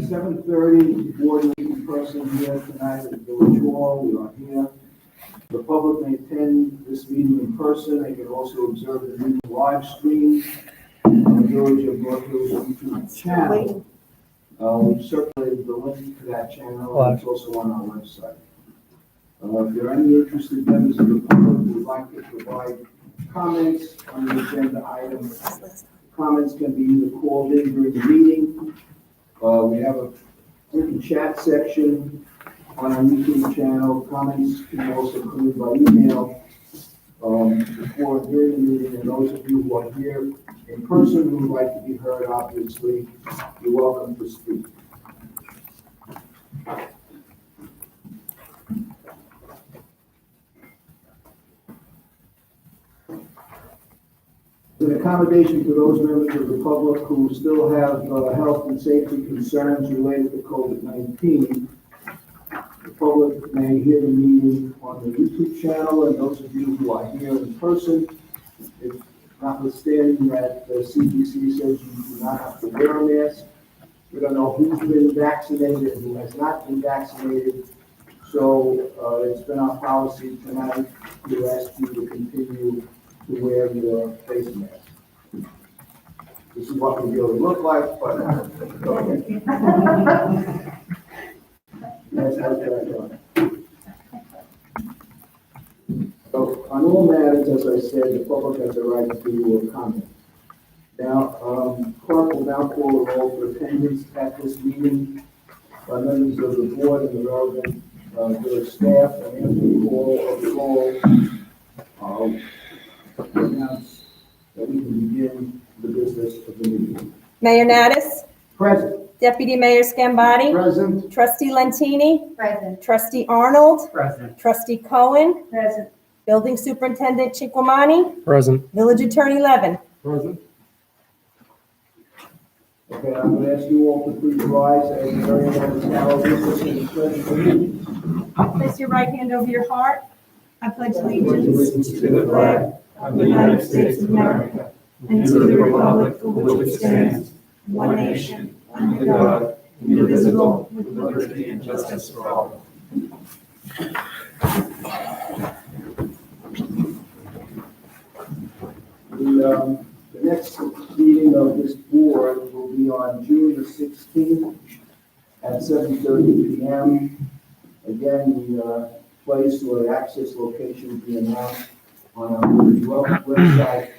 7:30, board meeting person here tonight at Village Hall. We are here. The public may attend this meeting in person. They can also observe the meeting live stream on the Village of North Hills YouTube channel. We've circulated the link to that channel, and it's also on our website. If there are any interested members of the public who would like to provide comments on the agenda item, comments can be either called in during the meeting. We have a written chat section on our YouTube channel. Comments can also come in by email before and during the meeting. And those of you who are here in person who would like to be heard, obviously, you're welcome to speak. In accommodation to those members of the public who still have health and safety concerns related to COVID-19, the public may hear the meeting on the YouTube channel, and those of you who are here in person, if notwithstanding that the CDC says you do not have to wear a mask, we don't know who's been vaccinated and who has not been vaccinated. So it's been our policy tonight to ask you to continue to wear your face mask. This is what we really look like, but okay. That's how it's done. So on all matters, as I said, the public has a right to comment. Now, Clark will now call the roll for attendance at this meeting by members of the board and the relevant village staff, and after the call of the roll, announce that we can begin the business of the meeting. Mayor Natus? Present. Deputy Mayor Scambati? Present. Trustee Lentini? Present. Trustee Arnold? Present. Trustee Cohen? Present. Building Superintendent Chiquamani? Present. Village Attorney Levin? Present. Okay, I'm going to ask you all to please rise as the very moment now witness in the pledge of allegiance. Place your right hand over your heart. I pledge Allegiance to the flag of the United States of America and to the republic for which it stands, one nation, under God, indivisible, with liberty and justice for all. The next meeting of this board will be on June the 16th at 7:30 p.m. Again, the place or the access location will be announced on our village website.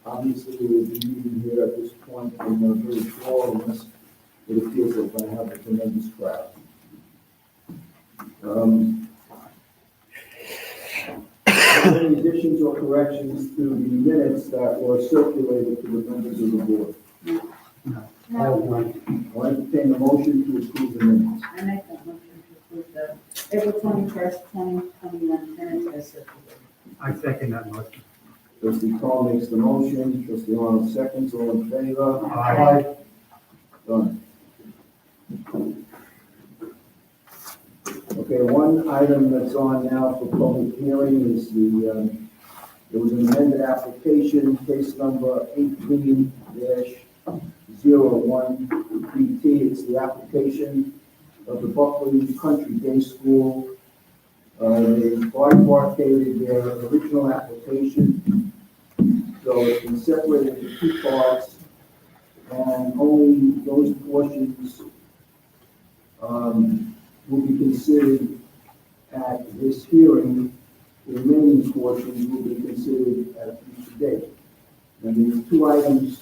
Obviously, we will be meeting here at this point in the village hall, unless it appears that we're going to have a tremendous crowd. Any additions or corrections to the minutes that were circulated to the members of the board? I'll entertain the motion to approve the minutes. I make that motion to approve the April 21st, 2021 minutes as circulated. I second that motion. Trustee Cole makes the motion, trustee Arnold seconds, all in favor? Aye. Done. Okay, one item that's on now for public hearing is there was an amended application, case number 18-01 PT. It's the application of the Buckley Country Day School. They bifurcated their original application, so it's been separated into two parts, and only those portions will be considered at this hearing. The remaining portions will be considered at a future date. And these two items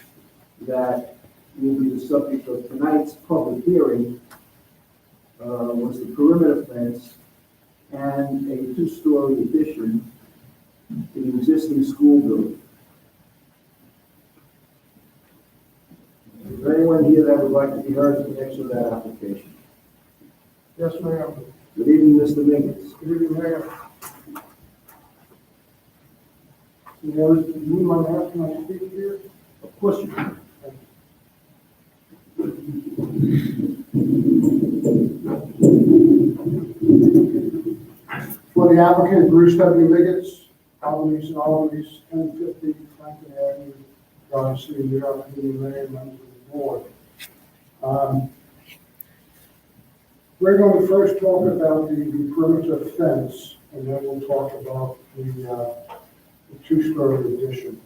that will be the subject of tonight's public hearing was the perimeter fence and a two-story addition to the existing school building. Is there anyone here that would like to be heard in connection with that application? Yes, ma'am. Good evening, Mr. Mingus. Good evening, Mayor. Do you mind asking my speak here? Of course you can. For the applicant, Bruce W. Liggets, Albany's and Albany's, 1050 Franklin Avenue, Garden City, New York, City, Mayor, members of the board. We're going to first talk about the perimeter fence, and then we'll talk about the two-story addition.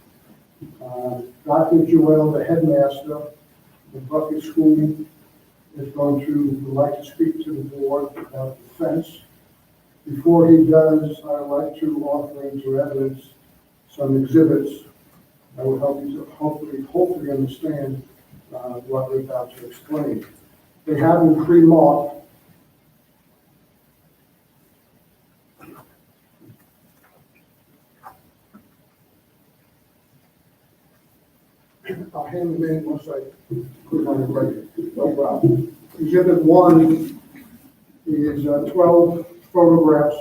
Dr. Joel, the headmaster of the Bucket School, is going to would like to speak to the board about the fence. Before he does, I'd like to offer into evidence some exhibits that will help you to hopefully understand what we're about to explain. They have them pre-marked. I'll hand them in once I put it on the record. No problem. Exhibit 1 is 12 photographs.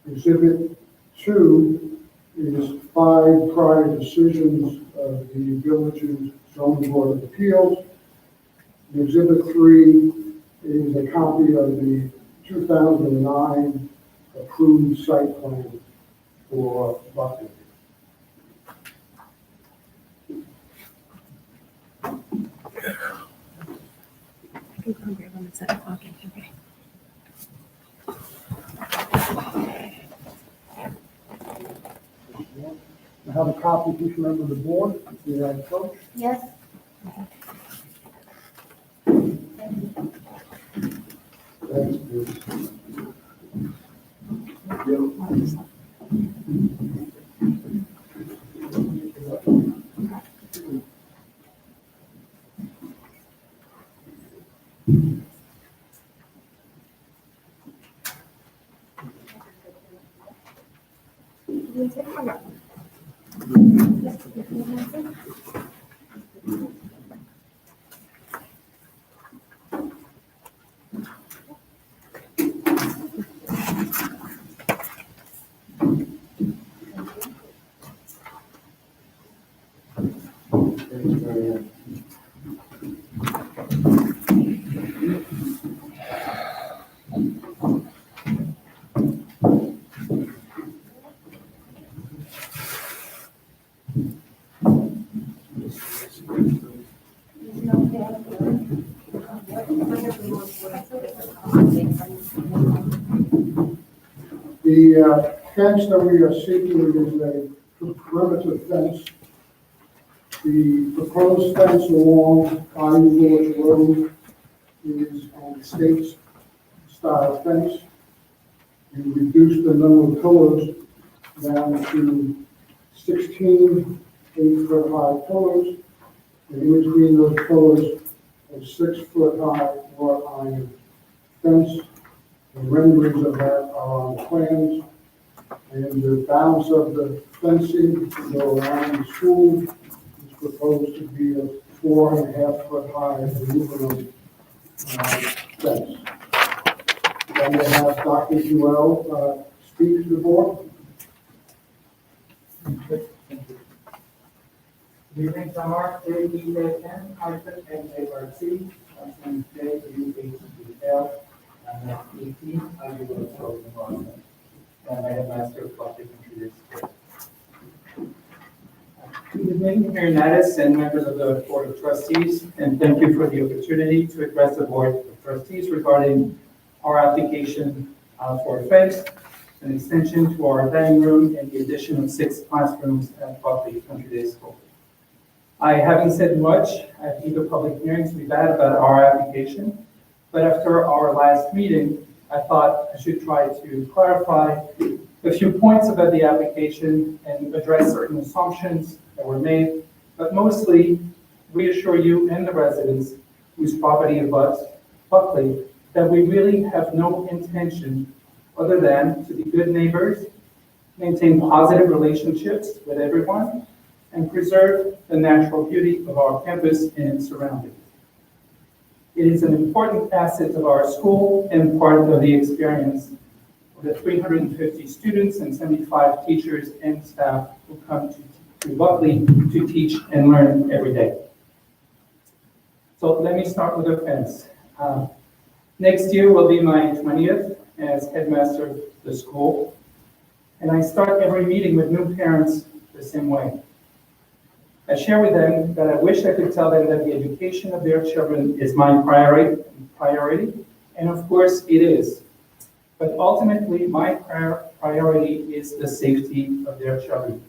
Exhibit 2 is 5 prior decisions of the village's zoning board of appeals. And exhibit 3 is a copy of the 2009 approved site plan for Buckley. I have a copy of each member of the board, if you have a coach. Yes. The fence that we are seeking is a perimeter fence. The proposed fence along Bayou Village Road is an estate-style fence. We reduced the number of pillars down to 16 8-foot-high pillars, and in between those pillars, a 6-foot-high wrought iron fence. The renderings of that are on the plans, and the balance of the fencing to go around the school is proposed to be a 4.5-foot-high aluminum fence. Then we have Dr. Joel speak to the board. Good evening, Mark, J-E-A-N, N-A-R-C, last name is J-U-H-E-L, and that's 18, I do a show in Boston, and I have master of public introduced. Good evening, Mayor Naddis and members of the Board of Trustees, and thank you for the opportunity to address the Board of Trustees regarding our application for a fence, an extension to our dining room, and the addition of 6 classrooms at Buckley Country Day School. Having said much, I think the public hearings we've had about our application, but after our last meeting, I thought I should try to clarify a few points about the application and address certain assumptions that were made, but mostly reassure you and the residents whose property abuts Buckley that we really have no intention other than to be good neighbors, maintain positive relationships with everyone, and preserve the natural beauty of our campus and its surroundings. It is an important asset of our school and part of the experience of the 350 students and 75 teachers and staff who come to Buckley to teach and learn every day. So let me start with the fence. Next year will be my 20th as headmaster of the school, and I start every meeting with new parents the same way. I share with them that I wish I could tell them that the education of their children is my priority, and of course it is. But ultimately, my priority is the safety of their children.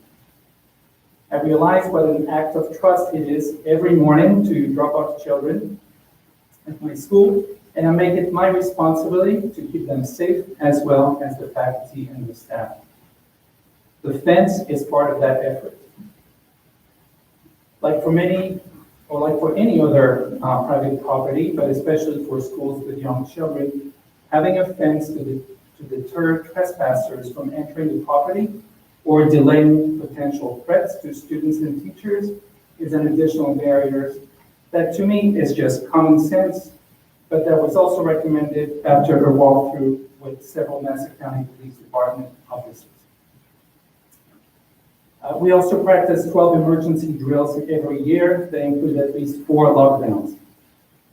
I realize what an act of trust it is every morning to drop off children at my school, and I make it my responsibility to keep them safe as well as the faculty and the staff. The fence is part of that effort. Like for any other private property, but especially for schools with young children, having a fence to deter trespassers from entering the property or delaying potential threats to students and teachers is an additional barrier that to me is just common sense, but that was also recommended after a walkthrough with several Nassau County Police Department officers. We also practice 12 emergency drills every year. They include at least 4 lockdowns.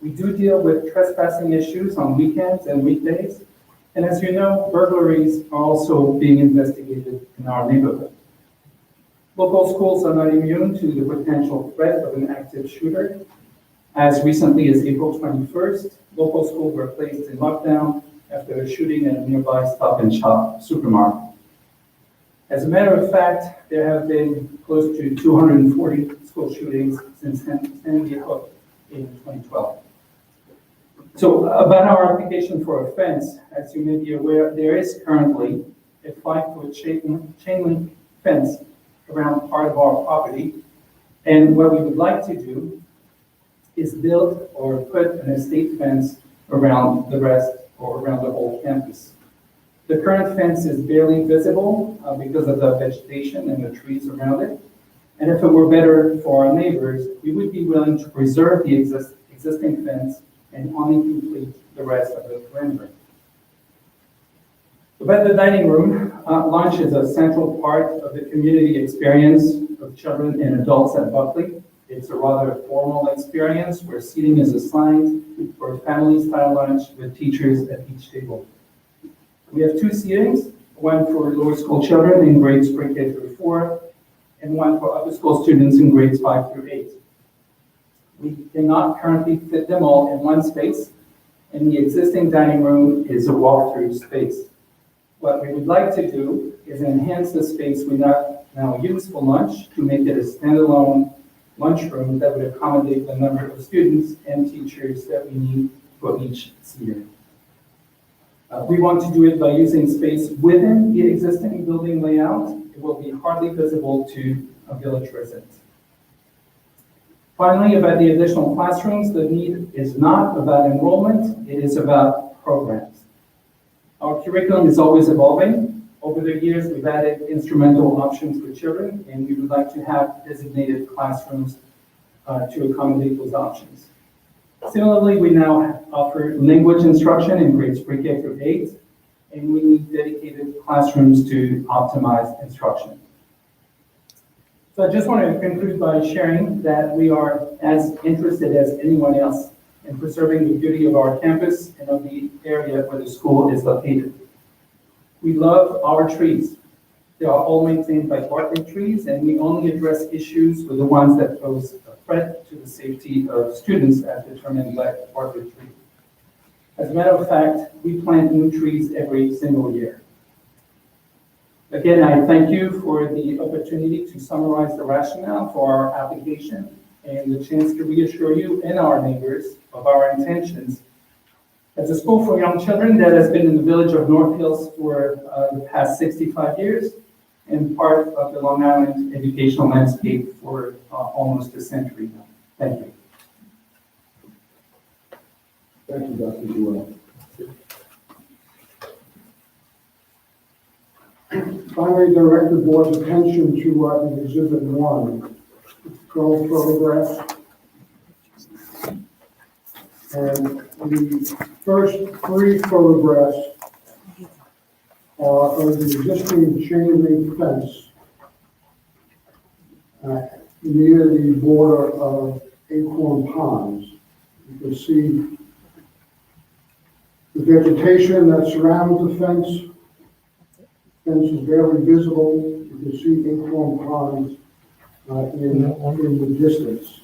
We do deal with trespassing issues on weekends and weekdays. And as you know, burglaries are also being investigated in our neighborhood. Local schools are not immune to the potential threat of an active shooter. As recently as April 21st, local schools were placed in lockdown after a shooting at a nearby Stop and Shop supermarket. As a matter of fact, there have been close to 240 school shootings since Sandy Hook in 2012. So about our application for a fence, as you may be aware, there is currently a 5-foot chain link fence around part of our property. And what we would like to do is build or put an estate fence around the rest or around the whole campus. The current fence is barely visible because of the vegetation and the trees around it. And if it were better for our neighbors, we would be willing to preserve the existing fence and only complete the rest of the perimeter. About the dining room, lunch is a central part of the community experience of children and adults at Buckley. It's a rather formal experience where seating is assigned for a family-style lunch with teachers at each table. We have 2 seatings, one for lower school children in grades pre-K through 4, and one for upper school students in grades 5 through 8. We cannot currently fit them all in one space, and the existing dining room is a walk-through space. What we would like to do is enhance the space we now use for lunch to make it a standalone lunchroom that would accommodate the number of students and teachers that we need for each seating. We want to do it by using space within the existing building layout. It will be hardly visible to village residents. Finally, about the additional classrooms, the need is not about enrollment, it is about programs. Our curriculum is always evolving. Over the years, we've added instrumental options for children, and we would like to have designated classrooms to accommodate those options. Similarly, we now offer language instruction in grades pre-K through 8, and we need dedicated classrooms to optimize instruction. So I just want to conclude by sharing that we are as interested as anyone else in preserving the beauty of our campus and of the area where the school is located. We love our trees. They are all maintained by Bartley Trees, and we only address issues with the ones that pose a threat to the safety of students as determined by Bartley Trees. As a matter of fact, we plant new trees every single year. Again, I thank you for the opportunity to summarize the rationale for our application and the chance to reassure you and our neighbors of our intentions. As a school for young children that has been in the village of North Hills for the past 65 years and part of the Long Island educational landscape for almost a century now. Thank you. Thank you, Dr. Joel. Finally, direct the board's attention to Exhibit 1, 12 photographs. And the first 3 photographs are of the existing chain link fence near the border of Acorn Ponds. You can see the vegetation that surrounds the fence. Fence is barely visible. You can see Acorn Ponds in the distance.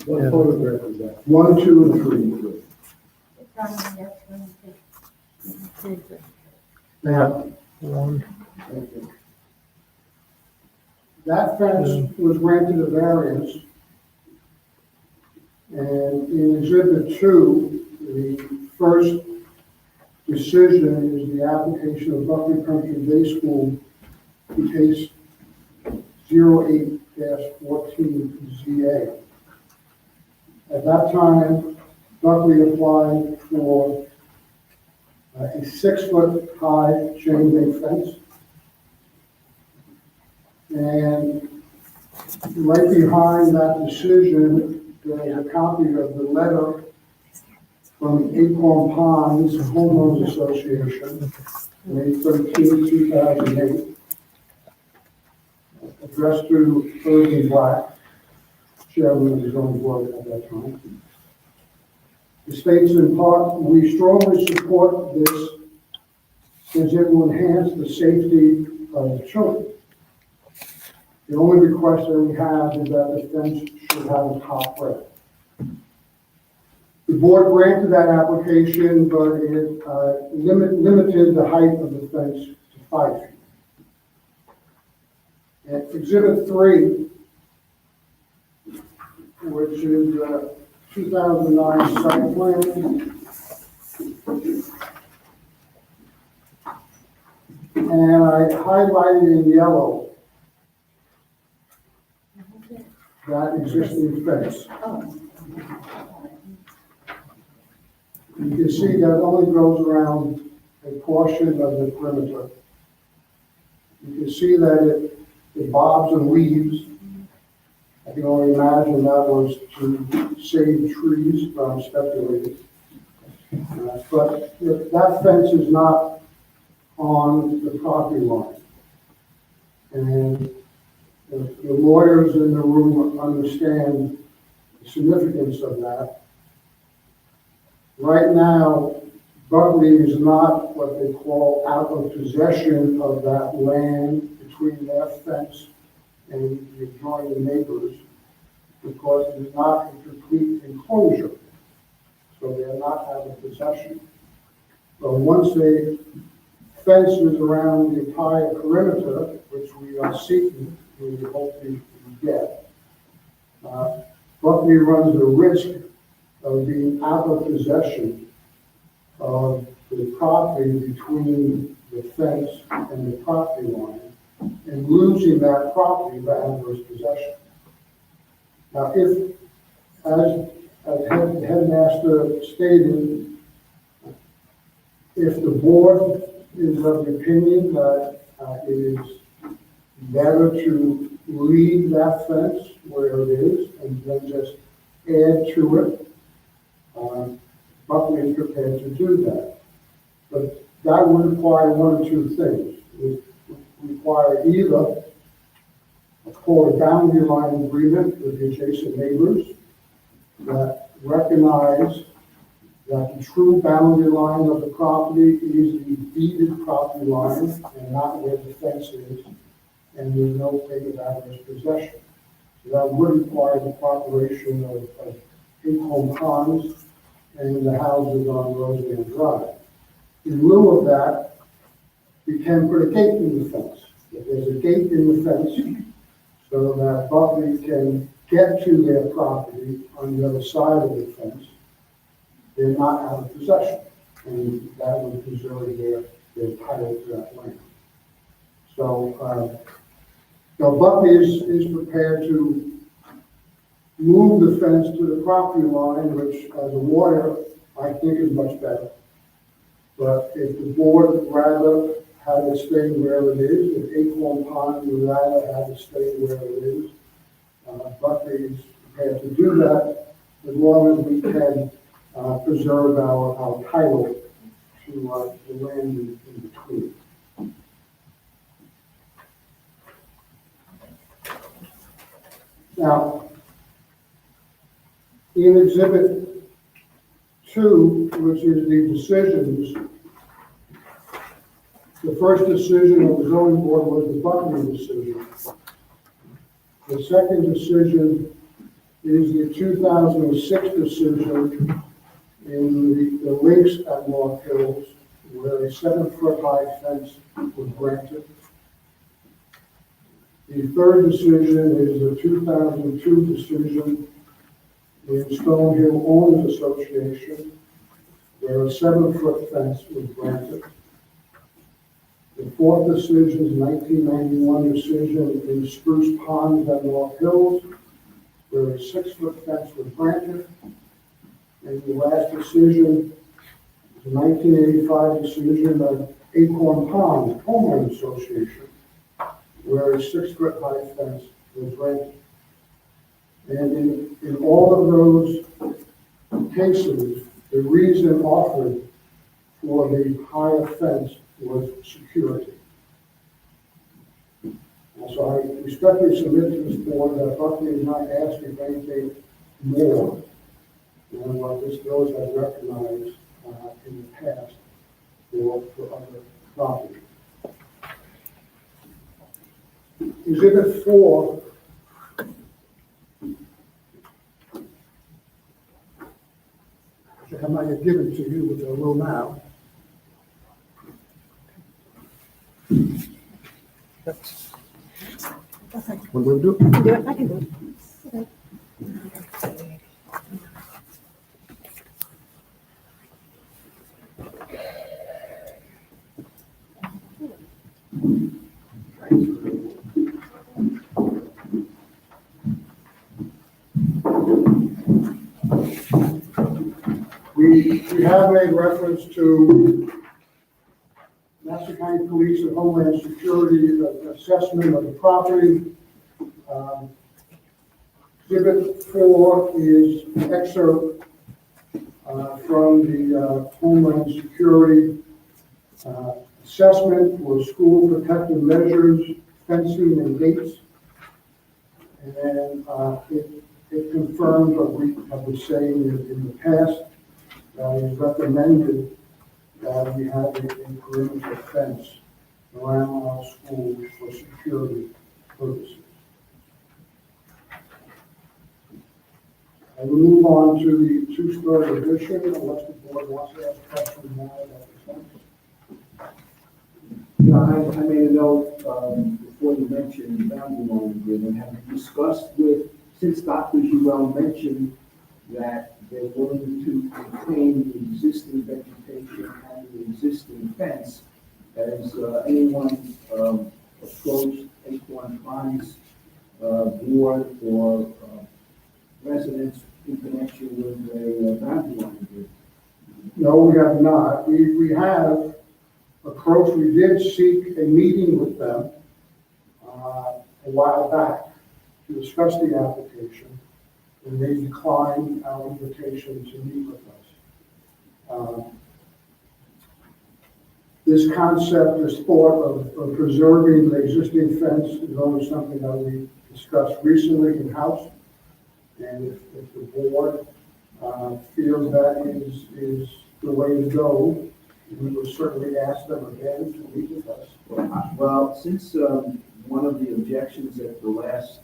What photograph is that? 1, 2, and 3. Now, that fence was granted a variance. And in Exhibit 2, the first decision is the application of Buckley Country Day School to case 08-14 ZA. At that time, Buckley applied for a 6-foot-high chain link fence. And right behind that decision, there's a copy of the letter from Acorn Ponds Homeowners Association, May 13, 2008, addressed to Irving Black, chairman of the zoning board at that time. It states in part, we strongly support this as it will enhance the safety of the children. The only request that we have is that the fence should have a top rail. The board granted that application, but it limited the height of the fence to 5 feet. And Exhibit 3, which is 2009 site plan. And I highlighted in yellow that existing fence. You can see that only goes around a portion of the perimeter. You can see that it bobs and weaves. I can only imagine that was to save trees, but I'm speculating. But that fence is not on the property line. And the lawyers in the room understand the significance of that. Right now, Buckley is not what they call out of possession of that land between their fence and the adjoining neighbors, because it is not a complete enclosure. So they are not out of possession. But once the fence is around the entire perimeter, which we are seeking, we hope to get, Buckley runs the risk of being out of possession of the property between the fence and the property line, and losing that property by adverse possession. Now, if, as the headmaster stated, if the board is of the opinion that it is better to leave that fence where it is and then just add to it, Buckley is prepared to do that. But that would require one or two things. It would require either a boundary line agreement with the adjacent neighbors that recognize that the true boundary line of the property is the deeded property line and not where the fence is, and there's no thing of adverse possession. So that would require the cooperation of Acorn Ponds and the houses on Roseanne Drive. In lieu of that, you can put a gate in the fence. If there's a gate in the fence, so that Buckley can get to their property on the other side of the fence, they're not out of possession, and that would preserve their title to that land. So, Buckley is prepared to move the fence to the property line, which as a lawyer, I think is much better. But if the board would rather have it stay where it is, if Acorn Pond would rather have it stay where it is, Buckley is prepared to do that as long as we can preserve our title to the land in between. Now, in Exhibit 2, which is the decisions, the first decision of the zoning board was the Buckley decision. The second decision is the 2006 decision in the links at North Hills, where a 7-foot high fence was granted. The third decision is the 2002 decision in Stonehill Owners Association, where a 7-foot fence was granted. The fourth decision is 1991 decision in Spruce Pond at North Hills, where a 6-foot fence was granted. And the last decision is a 1985 decision of Acorn Pond Homeowners Association, where a 6-foot high fence was granted. And in all of those cases, the reason offered for the higher fence was security. And so I respectfully submit to this board that Buckley is not asking for anything more than what this village has recognized in the past for other properties. Exhibit 4 I might have given to you, which I will now. What will do? I can do it, I can do it. We have made reference to Nassau County Police and Homeland Security assessment of the property. Exhibit 4 is an excerpt from the Homeland Security assessment for school protective measures, fencing and gates. And it confirms what we have been saying in the past. It's recommended that we have a perimeter fence around our schools for security purposes. I will move on to the 2-story addition, unless the board wants to ask a question now about the fence. Yeah, I made a note, before you mentioned the boundary line agreement, have you discussed since Dr. Giroux mentioned that they're willing to maintain the existing vegetation and the existing fence, has anyone approached Acorn Pines board or residents in connection with a boundary line agreement? No, we have not. We have approached, we did seek a meeting with them a while back to discuss the application, and they declined our invitation to meet with us. This concept, this thought of preserving the existing fence is only something that we discussed recently in-house. And if the board feels that is the way to go, we will certainly ask them again to meet with us. Well, since one of the objections at the last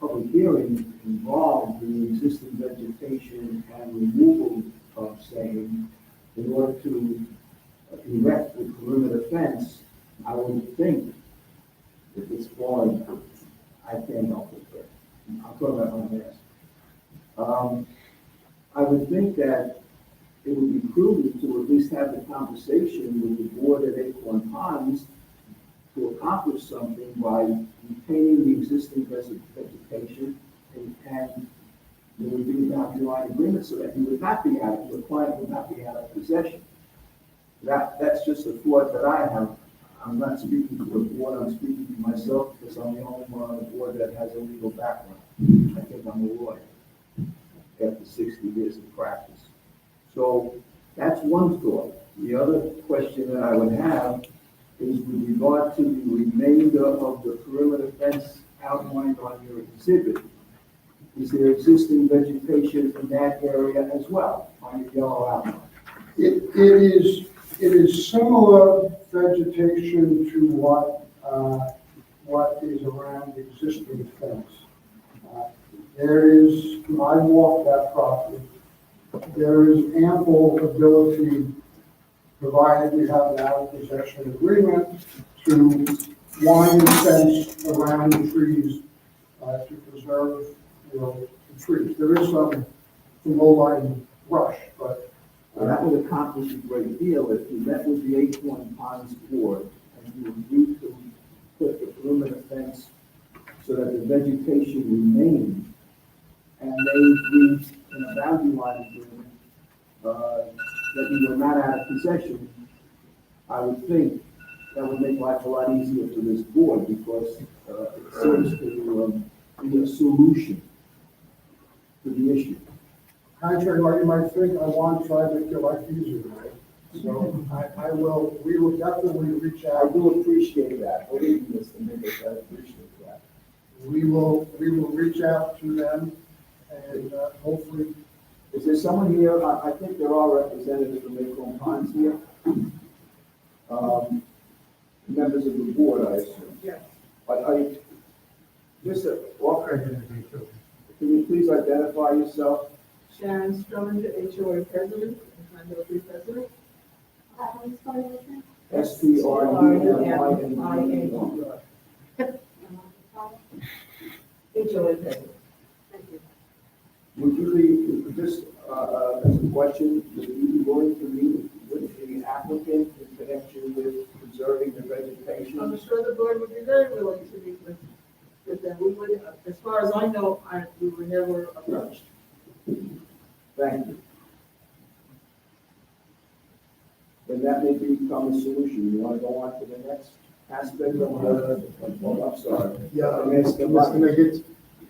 public hearing involved the existing vegetation and removal of same in order to erect the perimeter fence, I would think that this board, I can't help it, but I'm talking about my ask. I would think that it would be prudent to at least have the conversation with the board at Acorn Ponds to accomplish something by retaining the existing vegetation and there would be a boundary line agreement so that your client would not be out of possession. That's just a thought that I have. I'm not speaking to the board, I'm speaking to myself because I'm the only one on the board that has a legal background. I think I'm a lawyer after 60 years of practice. So that's one thought. The other question that I would have is with regard to the remainder of the perimeter fence outlined on your exhibit. Is there existing vegetation in that area as well on your yellow outline? It is similar vegetation to what what is around the existing fence. There is, I walk that property, there is ample ability, provided we have an out of possession agreement, to wind the fence around the trees to preserve, the trees. There is some low-lying brush, but That would accomplish a great deal if you met with the Acorn Ponds Board and you agreed to put the perimeter fence so that the vegetation remained, and they agreed in a boundary line agreement, that you were not out of possession. I would think that would make life a lot easier for this board, because, it seems to, be a solution to the issue. contrary to what you might think, I want to try to make your life easier, right? So we will definitely reach I out. do appreciate that, believe me, Mr. Nichols, I appreciate that. We will reach out to them and hopefully, Is there someone here, I think there are representatives from Acorn Ponds here? Members of the board, I assume. Yes. Are you, Mr. Walker, can you please identify yourself? Sharon Strominger, HOA President, and Condo 3 President. SPRUMING. HOA President. Thank you. Would you be, just, as a question, would you be willing to meet with the applicant in connection with preserving the vegetation? I'm sure the board would be very willing to meet with them. We would, as far as I know, we were never approached. Thank you. Then that may become a solution. You want to go on to the next aspect of the, I'm sorry. Yeah, Mr. Mr. Niggins,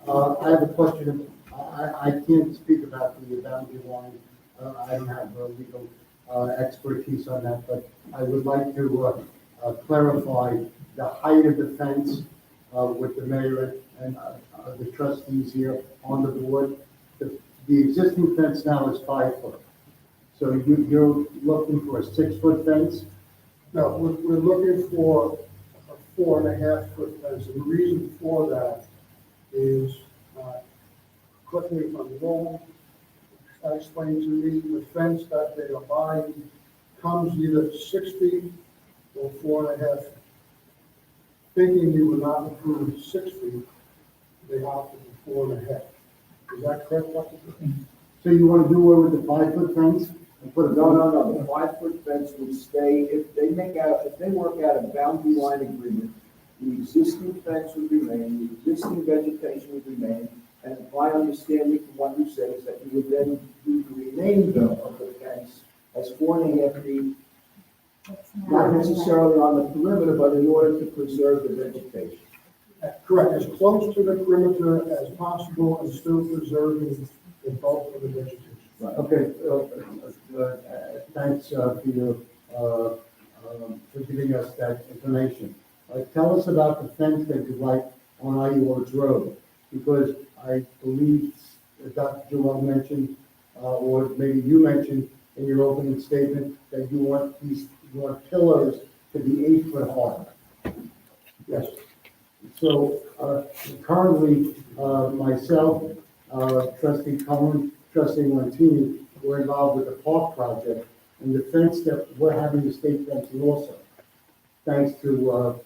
I have a question. I can't speak about the boundary line. I don't have legal expertise on that, but I would like to clarify the height of the fence with the mayor and the trustees here on the board. The existing fence now is 5 foot. So you're looking for a 6-foot fence? no, we're looking for a 4.5-foot fence. And the reason for that is, correct me if I'm wrong, explain to me, the fence that they are buying comes either 6 feet or 4.5. Thinking you would not approve 6 feet, they opted for 4.5. Is that correct, Dr. So you want to do away with the 5-foot fence and put a No, the 5-foot fence would stay, if they work out a boundary line agreement, the existing fence would remain, the existing vegetation would remain, and my understanding from what you said is that you would then do the remainder of the fence as 4.5 feet, not necessarily on the perimeter, but in order to preserve the vegetation. Correct, as close to the perimeter as possible and still preserving the bulk of the vegetation. Okay, thanks for giving us that information. Tell us about the fence that you like on Iowa Road, because I believe Dr. Joel mentioned, or maybe you mentioned in your opening statement, that you want pillars to be 8 foot high. Yes. So currently, myself, trustee Cohen, trustee Montini, we're involved with the park project, and the fence that we're having the state fencing also, thanks to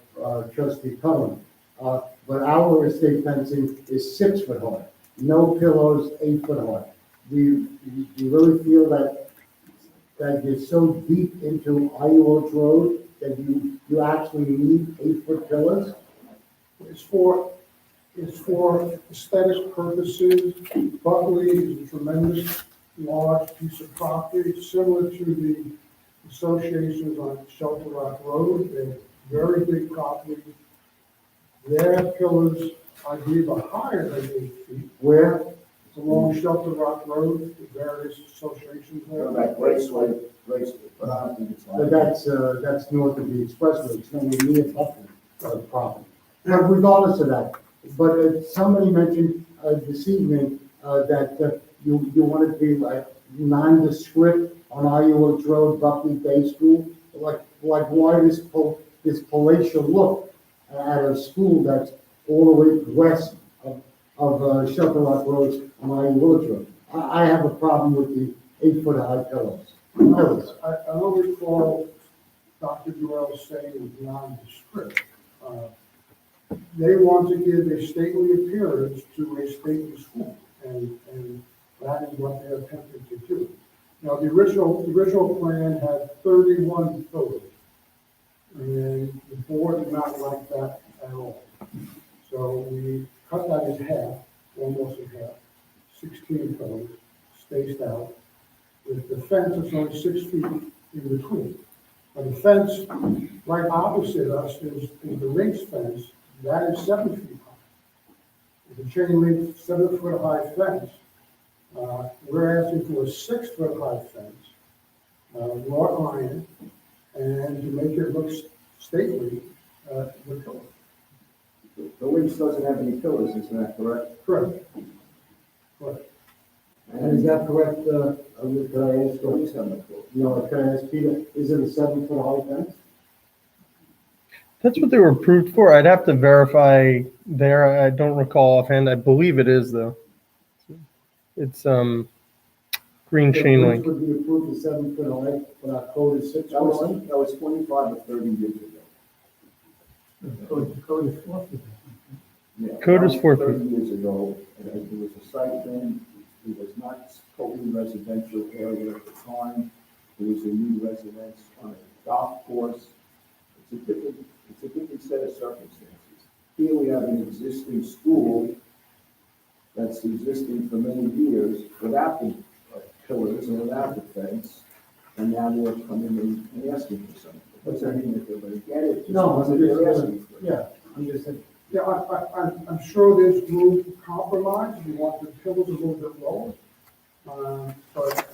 trustee Cohen. But our estate fencing is 6 foot high, no pillows, 8 foot high. Do you really feel that you're so deep into Iowa Road that you actually need 8-foot pillars? It's for aesthetic purposes. Buckley is a tremendous large piece of property, similar to the associations on Shelter Rock Road. They're very big properties. Their pillars, I believe, are higher than 8 feet. Where? It's along Shelter Rock Road, the various associations there. Like Raceway, but I don't think it's But like. that's north of the expressway, it's nowhere near Buckley property. But regardless of that, but somebody mentioned this evening that you wanted to be like nondescript on Iowa Road, Buckley Bay School, like why this palatial look at a school that's all the way west of Shelter Rock Road on I Village Road. I have a problem with the 8-foot high pillars. Pillars. I don't recall Dr. Durrell saying beyond the script. They want to give a stately appearance to a stately school, and that is what they're attempting to do. Now, the original plan had 31 pillars, and the board did not like that at all. So we cut that in half, almost in half, 16 pillars, spaced out, with the fence that's only 6 feet in between. Now, the fence right opposite us is the rinks fence, that is 7 feet high. It's a chain link, 7-foot high fence. We're asking for a 6-foot high fence, wrought iron, and to make it look stately, the pillar. The links doesn't have any pillars, isn't that correct? Correct. Correct. And is that correct, can I ask, The links have no pillars. no, can I ask Peter, is it a 7-foot high fence? That's what they were approved for. I'd have to verify there. I don't recall offhand. I believe it is though. It's green chain Which link. would be approved as 7-foot high, but our code is 6 That foot high? was 25 or 30 years ago. Code is 4 feet. Yeah, Code is that was 4 30 years ago, and there was a site plan, it was not totally residential area at the time. There was a new residence on a golf course. It's a different set of circumstances. Here we have an existing school that's existing for many years without the pillars and without the fence, and now they're coming and asking for something. Does that mean that they're going to get it? No, I'm They're just, asking for it. yeah, I'm just saying, Yeah, I'm sure there's room to compromise, we want the pillars a little bit lower. But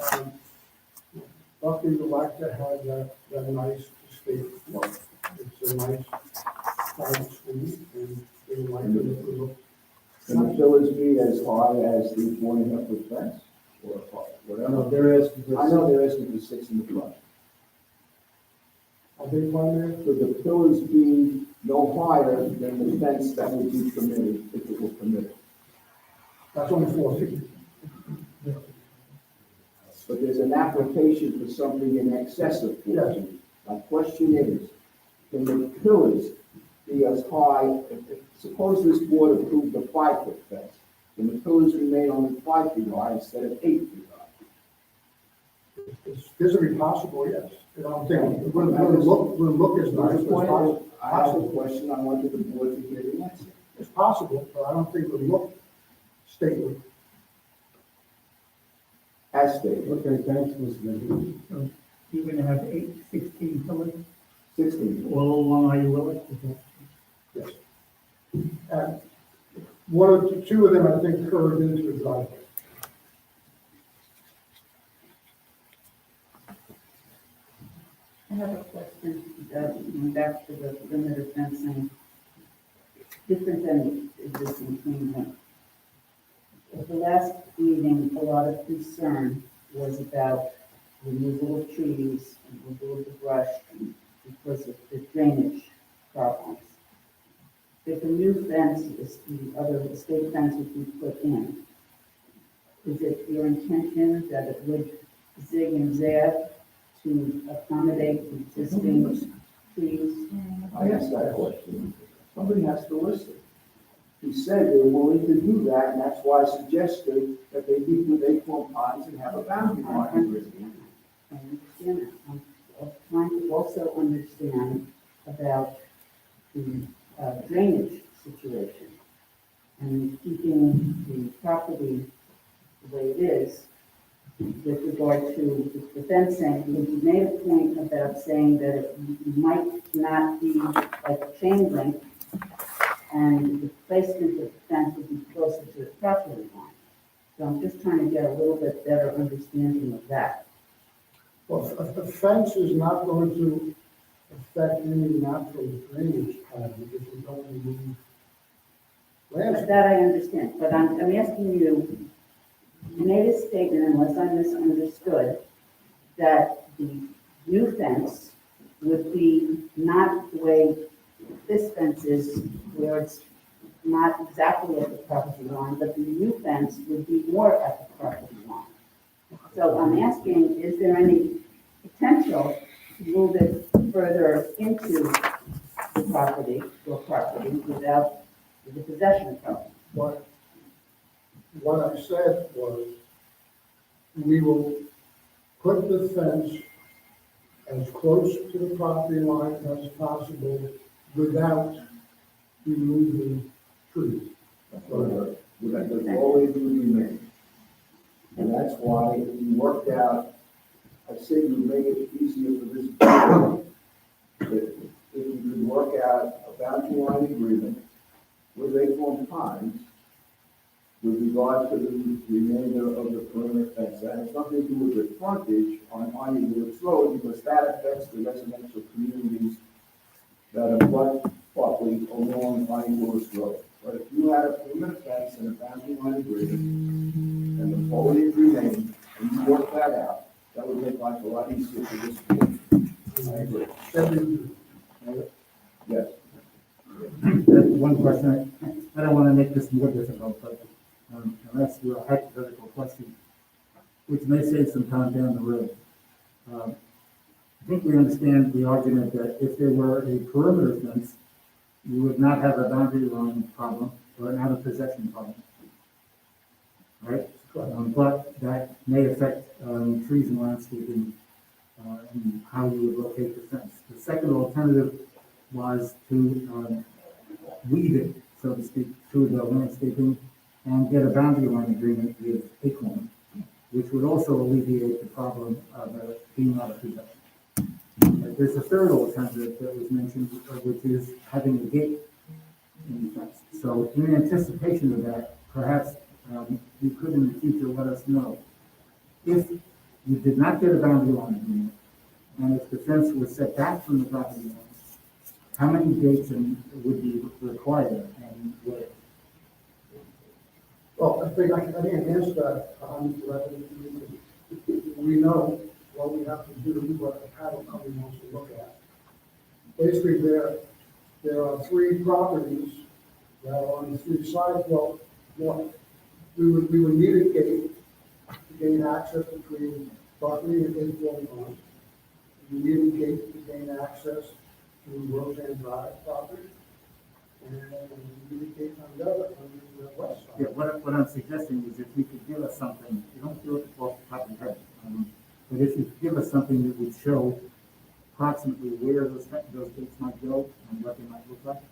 Buckley would like to have that nice state look. It's a nice private school, and they would like it to look. Can the pillars be as high as the 4.5-foot fence, or whatever? no, they're asking for. I know they're asking for 6 in the front. Are they fine there? Could the pillars be no higher than the fence that would be permitted, if it were permitted? That's only 4 feet. But there's an application for something in excess of 4 Yes. feet. My question is, can the pillars be as high, suppose this board approved a 5-foot fence, can the pillars remain only 5 feet high instead of 8 feet high? It's physically possible, yes. I don't think, it wouldn't look as nice, but it's possible. I asked a question, I wanted the board to hear the answer. It's possible, but I don't think it would look stately. As stated, Okay, thanks, Mr. Benjamin. So you're gonna have 16 pillars 16. all along I Willis? Yes. And one or two of them, I think, curved into the driveway. I have a question, going back to the perimeter fencing, different than existing chain link. At the last meeting, a lot of concern was about removal of trees and removal of the brush because of the drainage problems. If a new fence, the state fence would be put in, is it your intention that it would zig and zag to accommodate the existing trees? I asked that question. Somebody has to listen. He said they're willing to do that, and that's why I suggested that they meet with Acorn Ponds and have a boundary I line. understand that. I understand that. I'm trying to also understand about the drainage situation and keeping the property the way it is with regard to the fencing. You made a point about saying that it might not be like chain link, and the placement of the fence would be closer to the property line. So I'm just trying to get a little bit better understanding of that. Well, a fence is not going to affect any natural drainage pattern if we don't remove landscape. That I understand, but I'm asking you, you made a statement, unless I misunderstood, that the new fence would be not the way this fence is where it's not exactly at the property line, but the new fence would be more at the property line. So I'm asking, is there any potential to move it further into the property, your property, without the possession problem? What I said was, we will put the fence as close to the property line as possible without removing trees. But the foliage will remain. And that's why we worked out, I said you make it easier for this board, that if you could work out a boundary line agreement with Acorn Pines with regard to the remainder of the perimeter fence. That has nothing to do with the frontage on Ivy Woods Road, because that affects the residential communities that abut Buckley along Ivy Woods Road. But if you had a perimeter fence and a boundary line agreement, and the foliage remained, and you work that out, that would make life a lot easier for this board. I agree. Yes. One question, I don't want to make this more difficult, but unless you're a hypothetical question, which may save some time down the road. I think we understand the argument that if there were a perimeter fence, you would not have a boundary line problem or not a possession problem. Right? But that may affect trees and landscaping and how you would locate the fence. The second alternative was to weave it, so to speak, through the landscaping and get a boundary line agreement with Acorn, which would also alleviate the problem of being out of possession. There's a third alternative that was mentioned, which is having a gate in the fence. So in anticipation of that, perhaps you could in the future let us know if you did not get a boundary line agreement, and if the fence was set back from the property line, how many gates would be required and where? Well, I think I can answer that, we know what we have to do, what the cattle company wants to look at. Basically, there are three properties that are on the three sides. Well, we would need a gate to gain access between Buckley and Acorn Pond. We need a gate to gain access to Roseanne Drive property. And we need a gate on the west side. Yeah, what I'm suggesting is if you could give us something, you don't do it off the top of your head, but if you could give us something that would show approximately where those gates might go and what they might look like,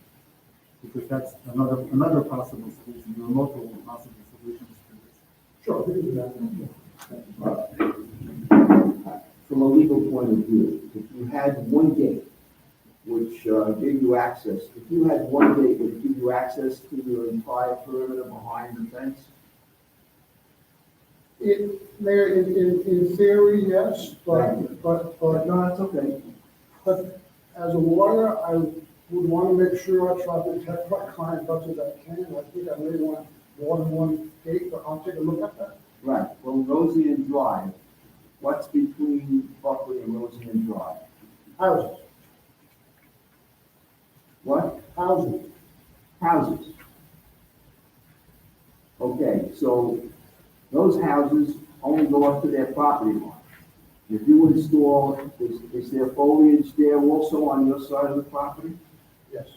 because that's another possible solution. There are multiple possible solutions to this. Sure, we can do that. From a legal point of view, if you had one gate which gave you access, if you had one gate which give you access to your entire perimeter behind the fence? Mayor, in theory, yes, but No, that's okay. But as a lawyer, I would want to make sure I try to protect my client as much as I can. I think I may want more than one gate, but I'll take a look at that. Right, well, Roseanne Drive, what's between Buckley and Roseanne Drive? Houses, What? houses. Houses. Okay, so those houses only go up to their property line. If you install, is there foliage there also on your side of the property? Yes.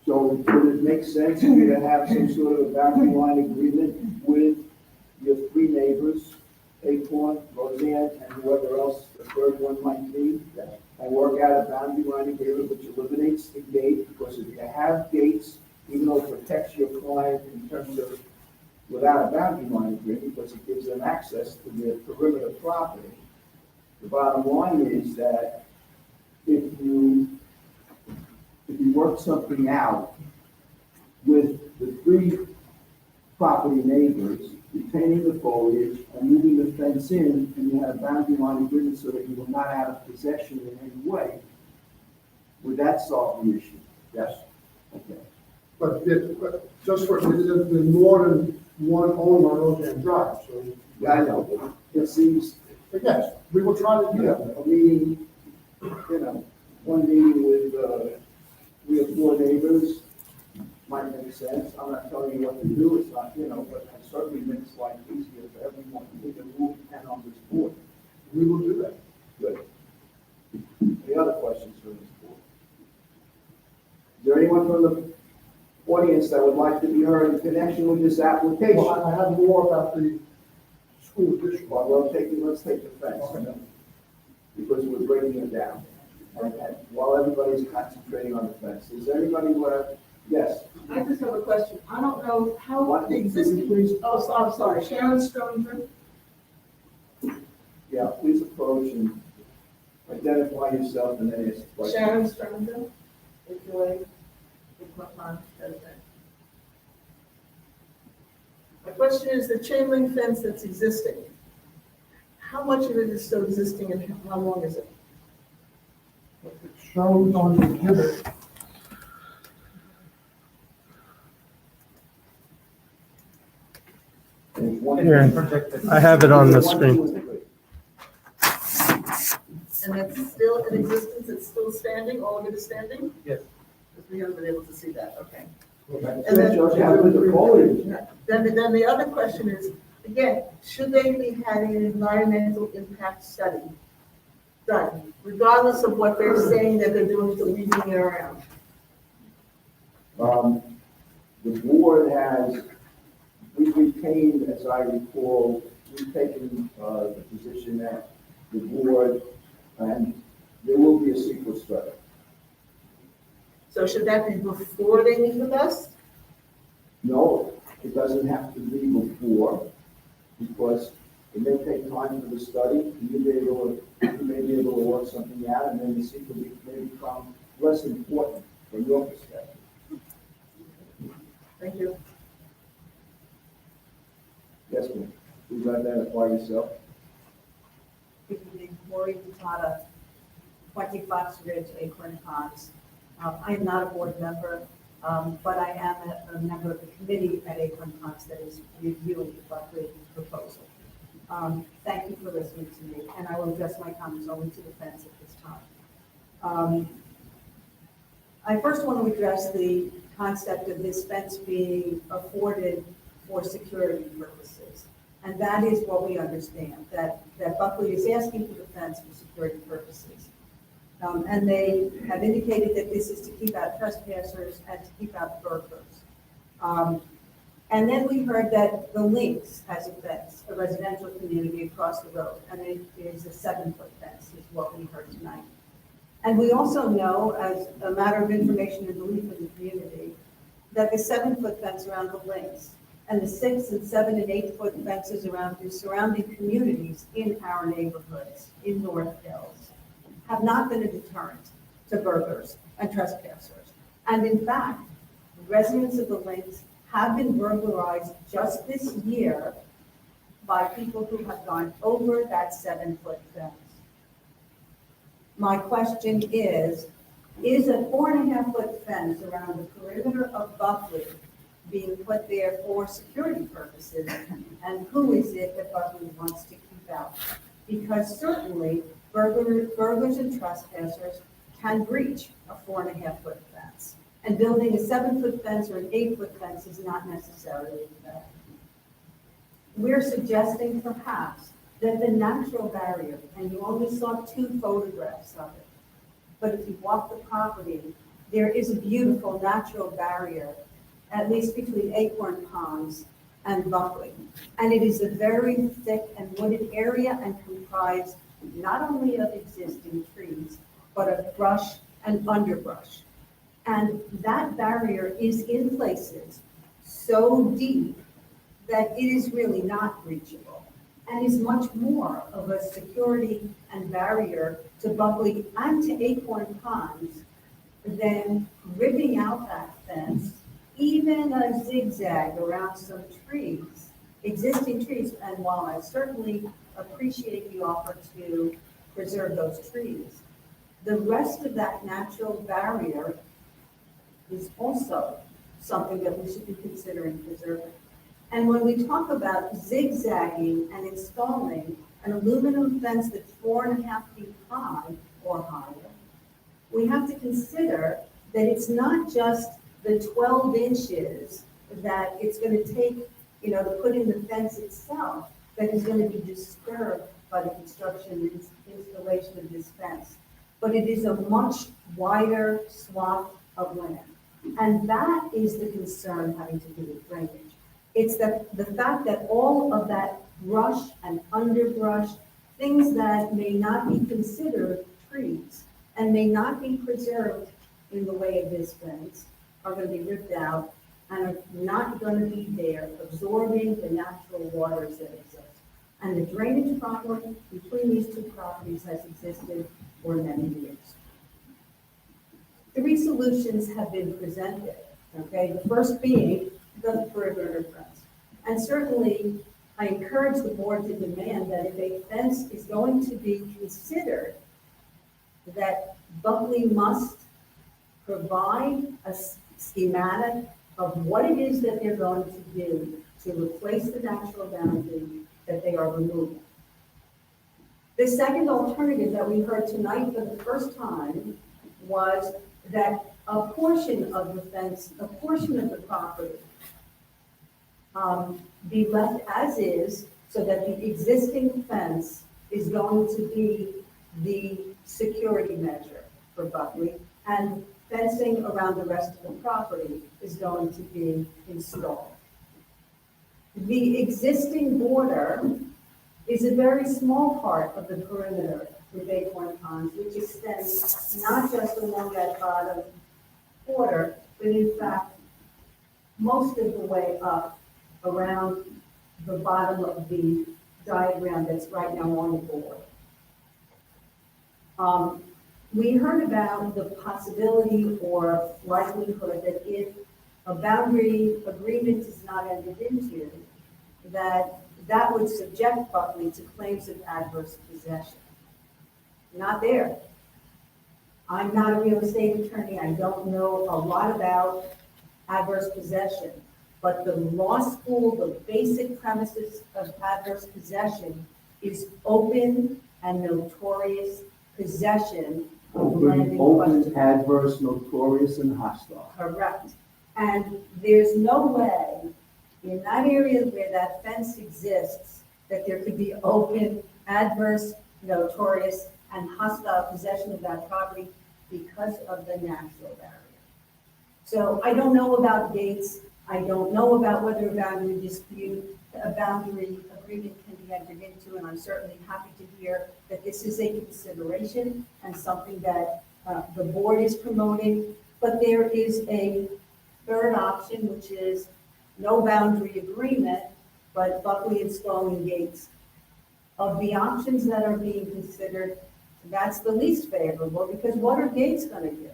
So would it make sense for you to have some sort of a boundary line agreement with your three neighbors, Acorn, Roseanne, and whoever else the third one might be? And work out a boundary line agreement which eliminates the gate, because if you have gates, even though it protects your client in terms of without a boundary line agreement, because it gives them access to their perimeter property. The bottom line is that if you work something out with the three property neighbors, retaining the foliage and moving the fence in, and you have a boundary line agreement so that you will not out of possession in any way, would that solve the issue? Yes. Okay. But just for, there's more than one owner on Roseanne Drive, so. Yeah, I know. It seems, But yes, we will try to do that. a meeting, one meeting with, we have four neighbors, might make sense. I'm not telling you what to do, it's not, but it certainly makes life easier for everyone in the room and on this board. We will do that. Good. Any other questions for this board? Is there anyone from the audience that would like to be heard in connection with this application? Well, I have more about the school addition. Well, let's take the fence, because we're breaking it down. And while everybody's concentrating on the fence, is anybody yes? I just have a question. I don't know how What, the existing, please? I'm sorry, Sharon Stronger. Yeah, please approach and identify yourself and then ask the question. Sharon Stronger, HOA, president. My question is the chain link fence that's existing. How much of it is still existing and how long is it? It shows on the exhibit. Here, I have it on the screen. And that's still in existence, it's still standing, all of it is standing? Yes. Because we haven't been able to see that, okay. And then, Judge, how with the foliage? Then the other question is, again, should they be having an environmental impact study done, regardless of what they're saying that they're doing to leaving it around? The board has, we've retained, as I recall, we've taken the position that the board, and there will be a sequel study. So should that be before they meet with us? No, it doesn't have to be before, because it may take time for the study. You may be able to work something out, and then the sequel may become less important from your perspective. Thank you. Yes, ma'am. Please identify yourself. Good evening, Maureen Butata, 20 Fox Ridge, Acorn Ponds. I am not a board member, but I am a member of the committee at Acorn Ponds that is reviewing the Buckley proposal. Thank you for listening to me, and I will address my comments only to the fence at this time. I first want to address the concept of this fence being afforded for security purposes. And that is what we understand, that Buckley is asking for the fence for security purposes. And they have indicated that this is to keep out trespassers and to keep out burglars. And then we heard that the Links has a fence, a residential community across the road, and it is a 7-foot fence, is what we heard tonight. And we also know, as a matter of information and belief in the community, that the 7-foot fence around the Links and the 6 and 7 and 8 foot fences around the surrounding communities in our neighborhoods in North Hills have not been a deterrent to burglars and trespassers. And in fact, residents of the Links have been burglarized just this year by people who have gone over that 7-foot fence. My question is a 4.5-foot fence around the perimeter of Buckley being put there for security purposes? And who is it that Buckley wants to keep out? Because certainly burglars and trespassers can breach a 4.5-foot fence. And building a 7-foot fence or an 8-foot fence is not necessarily bad. We're suggesting perhaps that the natural barrier, and you only saw 2 photographs of it, but if you walk the property, there is a beautiful natural barrier, at least between Acorn Ponds and Buckley. And it is a very thick and wooded area and comprised not only of existing trees, but of brush and underbrush. And that barrier is in places so deep that it is really not reachable and is much more of a security and barrier to Buckley and to Acorn Ponds than ripping out that fence, even a zigzag around some trees, existing trees. And while I certainly appreciate the offer to preserve those trees, the rest of that natural barrier is also something that we should be considering preserving. And when we talk about zigzagging and installing an aluminum fence that's 4.5 feet high or higher, we have to consider that it's not just the 12 inches that it's going to take, to put in the fence itself that is going to be disturbed by the construction and installation of this fence. But it is a much wider swath of land. And that is the concern having to do with drainage. It's the fact that all of that brush and underbrush, things that may not be considered trees and may not be preserved in the way of this fence, are going to be ripped out and are not going to be there absorbing the natural waters that exist. And the drainage problem between these two properties has existed for many years. 3 solutions have been presented, okay? The first being the perimeter fence. And certainly, I encourage the board to demand that if a fence is going to be considered, that Buckley must provide a schematic of what it is that they're going to do to replace the natural boundary that they are removing. The second alternative that we heard tonight for the first time was that a portion of the fence, a portion of the property, be left as is, so that the existing fence is going to be the security measure for Buckley, and fencing around the rest of the property is going to be installed. The existing border is a very small part of the perimeter with Acorn Ponds, which extends not just along that bottom quarter, but in fact, most of the way up around the bottom of the diagram that's right now on the board. We heard about the possibility or likelihood that if a boundary agreement is not entered into, that would subject Buckley to claims of adverse possession. Not there. I'm not a real estate attorney. I don't know a lot about adverse possession, but the law school, the basic premises of adverse possession is open and notorious possession of land in Open, question. adverse, notorious, and hostile. Correct. And there's no way in that area where that fence exists that there could be open, adverse, notorious, and hostile possession of that property because of the natural barrier. So I don't know about gates. I don't know about whether a boundary agreement can be entered into, and I'm certainly happy to hear that this is a consideration and something that the board is promoting. But there is a third option, which is no boundary agreement, but Buckley installing gates. Of the options that are being considered, that's the least favorable, because what are gates going to do?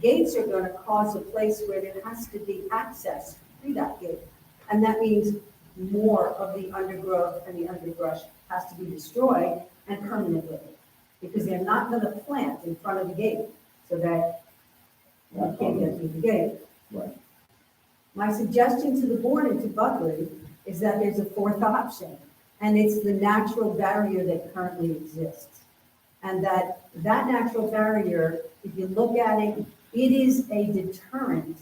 Gates are going to cause a place where there has to be access through that gate. And that means more of the undergrowth and the underbrush has to be destroyed and permanently, because they're not going to plant in front of the gate so that you can't get through the gate. Right. My suggestion to the board and to Buckley is that there's a fourth option, and it's the natural barrier that currently exists. And that natural barrier, if you look at it, it is a deterrent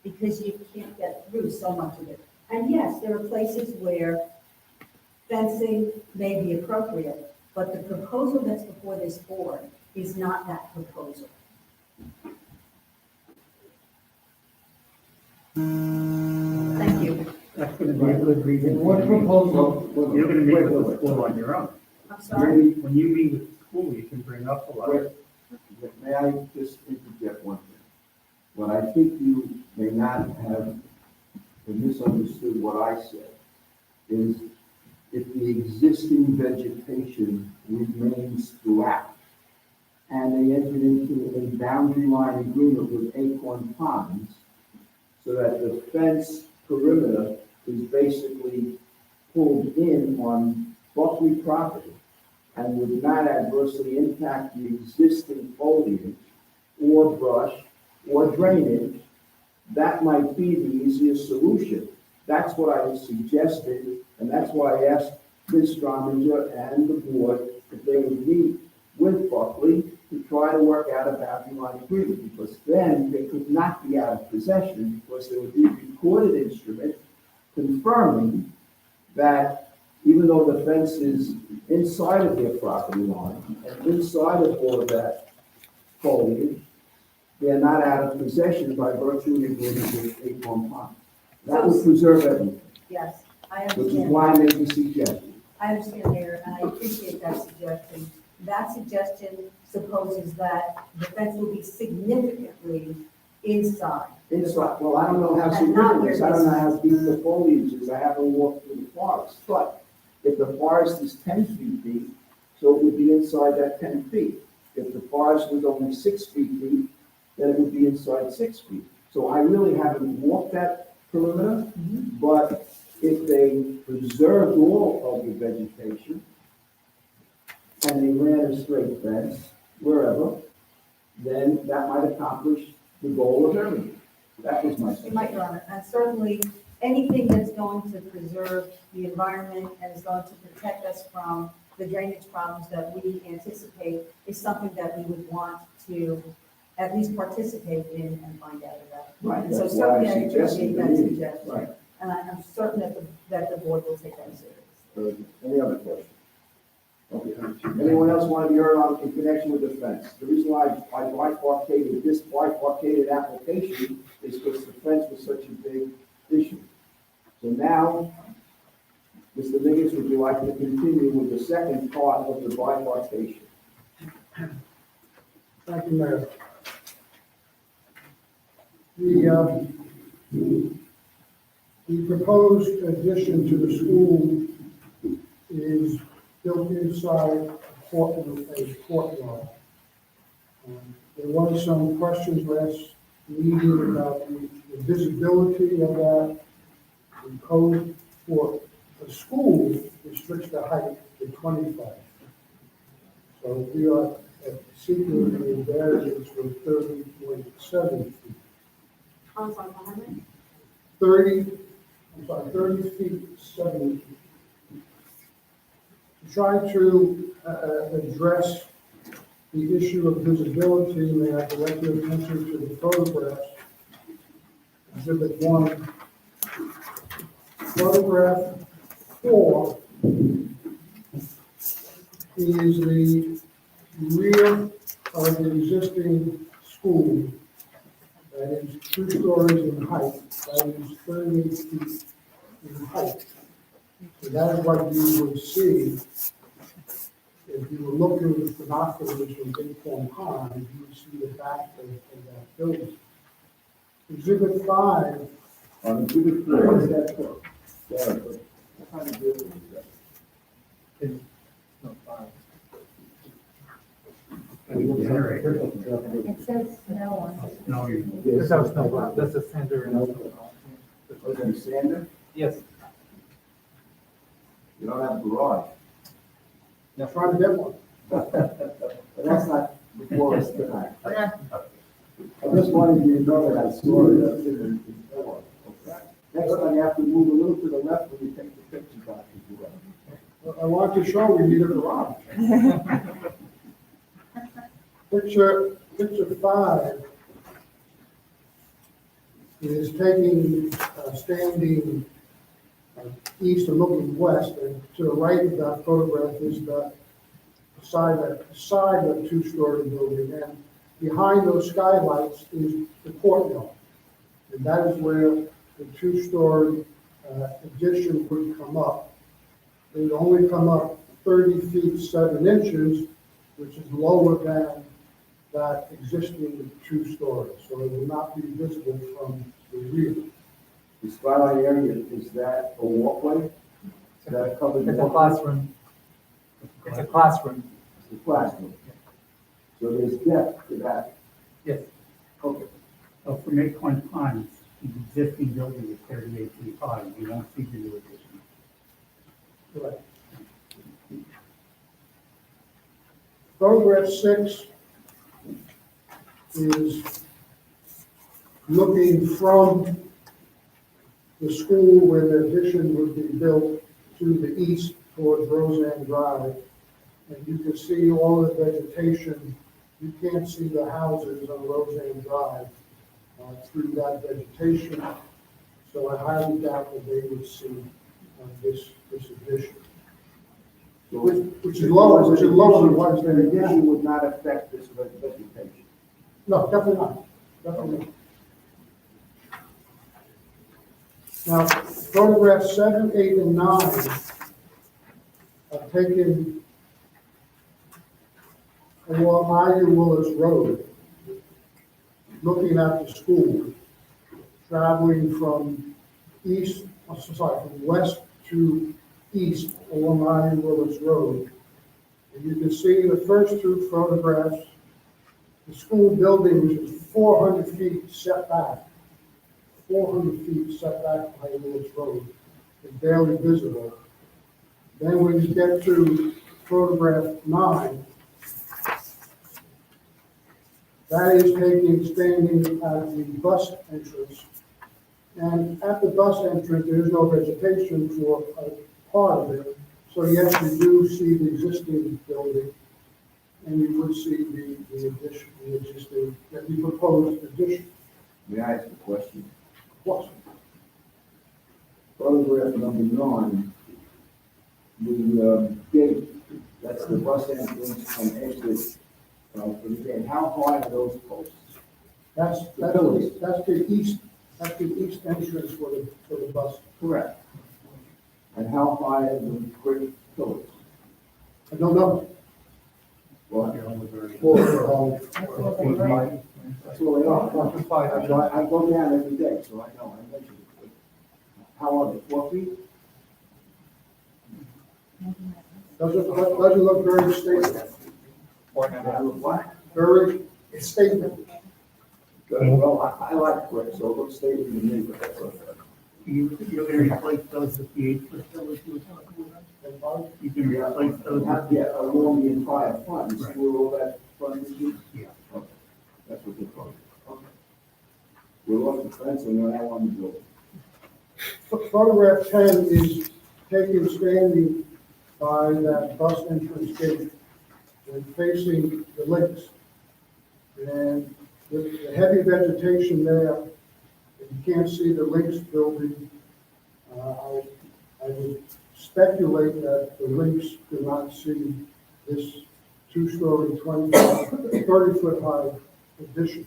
because you can't get through so much of it. And yes, there are places where fencing may be appropriate, but the proposal that's before this board is not that proposal. Thank you. That's gonna be a good reason. What proposal? You're gonna meet with the school on your own. I'm sorry. When you meet with the school, you can bring up a lot. May I just interject one thing? What I think you may not have misunderstood what I said is if the existing vegetation remains throughout and they entered into a boundary line agreement with Acorn Ponds so that the fence perimeter is basically pulled in on Buckley property and would not adversely impact the existing foliage or brush or drainage, that might be the easiest solution. That's what I suggested, and that's why I asked Ms. Strominger and the board if they would meet with with Buckley to try to work out a boundary line agreement, because then they could not be out of possession, because there would be a recorded instrument confirming that even though the fence is inside of their property line and inside of all of that foliage, they're not out of possession by virtue of the agreement with Acorn Pond. That would preserve everything, Yes, I which is understand. why I made the suggestion. I understand, Mayor, and I appreciate that suggestion. That suggestion supposes that the fence will be significantly inside. Inside, well, I don't know how And not significant it is, I where don't know how deep the foliage is, I haven't walked through the forest, but if the forest is 10 feet deep, so it would be inside that 10 feet. If the forest was only 6 feet deep, then it would be inside 6 feet. So I really haven't walked that perimeter, but if they preserved all of the vegetation and they ran a straight fence wherever, then that might accomplish the goal of everything. That was my It might, Your Honor, and certainly anything that's going to preserve the environment and is going to protect us from the drainage problems that we anticipate is something that we would want to at least participate in and find out about. Right, And so that's why I certainly I suggested appreciate the that meeting. suggestion. Right. And I'm certain that the board will take that seriously. Any other questions? Okay. Anyone else want to be heard on in connection with the fence? The reason why I bifurcated this bifurcated application is because the fence was such a big issue. So now, Mr. Miggins, would you like to continue with the second part of the bifurcation? Thank you, Mayor. The proposed addition to the school is built inside a courtyard. There was some questions last meeting about the visibility of that. The code for a school restricts the height to 25. So we are seeking a variance for 30.7 feet. I'm sorry, how many? 30 feet, 7 feet. To try to address the issue of visibility, may I direct your attention to the photographs? Exhibit 1. Photograph 4 is the rear of the existing school. That is 2 stories in height, that is 38 feet in height. So that is what you would see if you were looking with binoculars from Acorn Pond, you would see the back of that building. Exhibit 5, On exhibit 4, what's that for? Yeah, but what kind of building is that? It says no on. No, Yes. that's a standard. Okay, Sander, Yes. you don't have a garage. try to get one. But that's not before us tonight. I just wanted you to know that I saw it, that's in the before, okay? Next time you have to move a little to the left when you take the picture back, if you will. I want to show we need a garage. Picture 5 is taking, standing east and looking west, and to the right of that photograph is the side of 2-story building, and behind those skylights is the courtyard. And that is where the 2-story addition would come up. It would only come up 30 feet 7 inches, which is lower than that existing 2-story, so it will not be visible from the rear. The skyline area, is that a walkway? Is that a covered It's a walkway? classroom. It's a classroom. It's a classroom. So there's depth to that. Yes. Okay. So from Acorn Ponds, the existing building is 38 feet high, you won't see the new addition. Correct. Photograph 6 is looking from the school where the addition would be built to the east towards Roseanne Drive. and you can see all the vegetation. You can't see the houses on Roseanne Drive through that vegetation, so I highly doubt that they would see this addition. Which is lower than what is there The addition now. would not affect this vegetation. No, definitely not, definitely not. Now, photographs 7, 8, and 9 are taken along Iron Willis Road, looking at the school, traveling from west to east along Iron Willis Road. And you can see in the first two photographs, the school building is 400 feet set back. 400 feet set back from Iron Willis Road. It's barely visible. Then when you get to photograph 9, that is taken standing at the bus entrance. And at the bus entrance, there is no vegetation for a part of it. So yes, you do see the existing building, and you would see the addition, the existing, the proposed addition. May I ask a question? What? Photograph number 9, the gate, that's the bus entrance and exit from the gate. How high are those posts? That's the east entrance for the bus. Correct. And how high are the brick pillars? I don't know. What? That's all they are. I go down every day, so I know, I mentioned it. How are they, 4 feet? Doesn't look very stable, What? very stable. Well, I like brick, so it looks stable to me, but that's okay. You're gonna replace those with the 8-foot pillars you were talking about? You can replace those Not with yet, along the entire front, you see where all that front is? Yeah. Okay, that's what they're talking about. Okay. We're off the fence and we're now on the building. Photograph 10 is taken standing by that bus entrance gate and facing the lakes. And with the heavy vegetation there, if you can't see the Lynx building, I would speculate that the Lynx do not see this two-story, 30-foot high addition,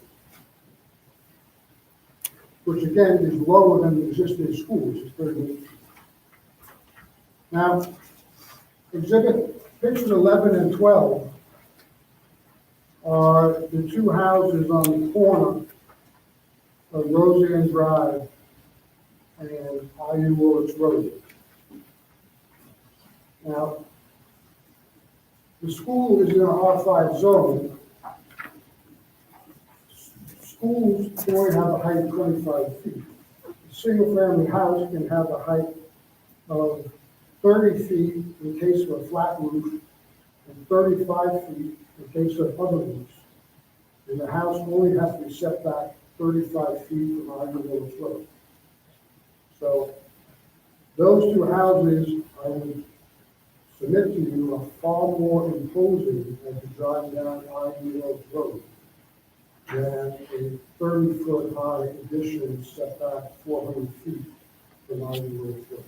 which again is lower than the existing school, which is 38 feet. Now, exhibit pictures 11 and 12 are the two houses on the corner of Roseanne Drive and Iron Willis Road. Now, the school is in a R5 zone. Schools can only have a height of 25 feet. A single-family house can have a height of 30 feet in case of a flat roof and 35 feet in case of other roofs. And the house only has to be set back 35 feet from Iron Willis Road. So those two houses, I would submit to you, are far more imposing as you drive down Iron Willis Road than a 30-foot high addition set back 400 feet from Iron Willis Road.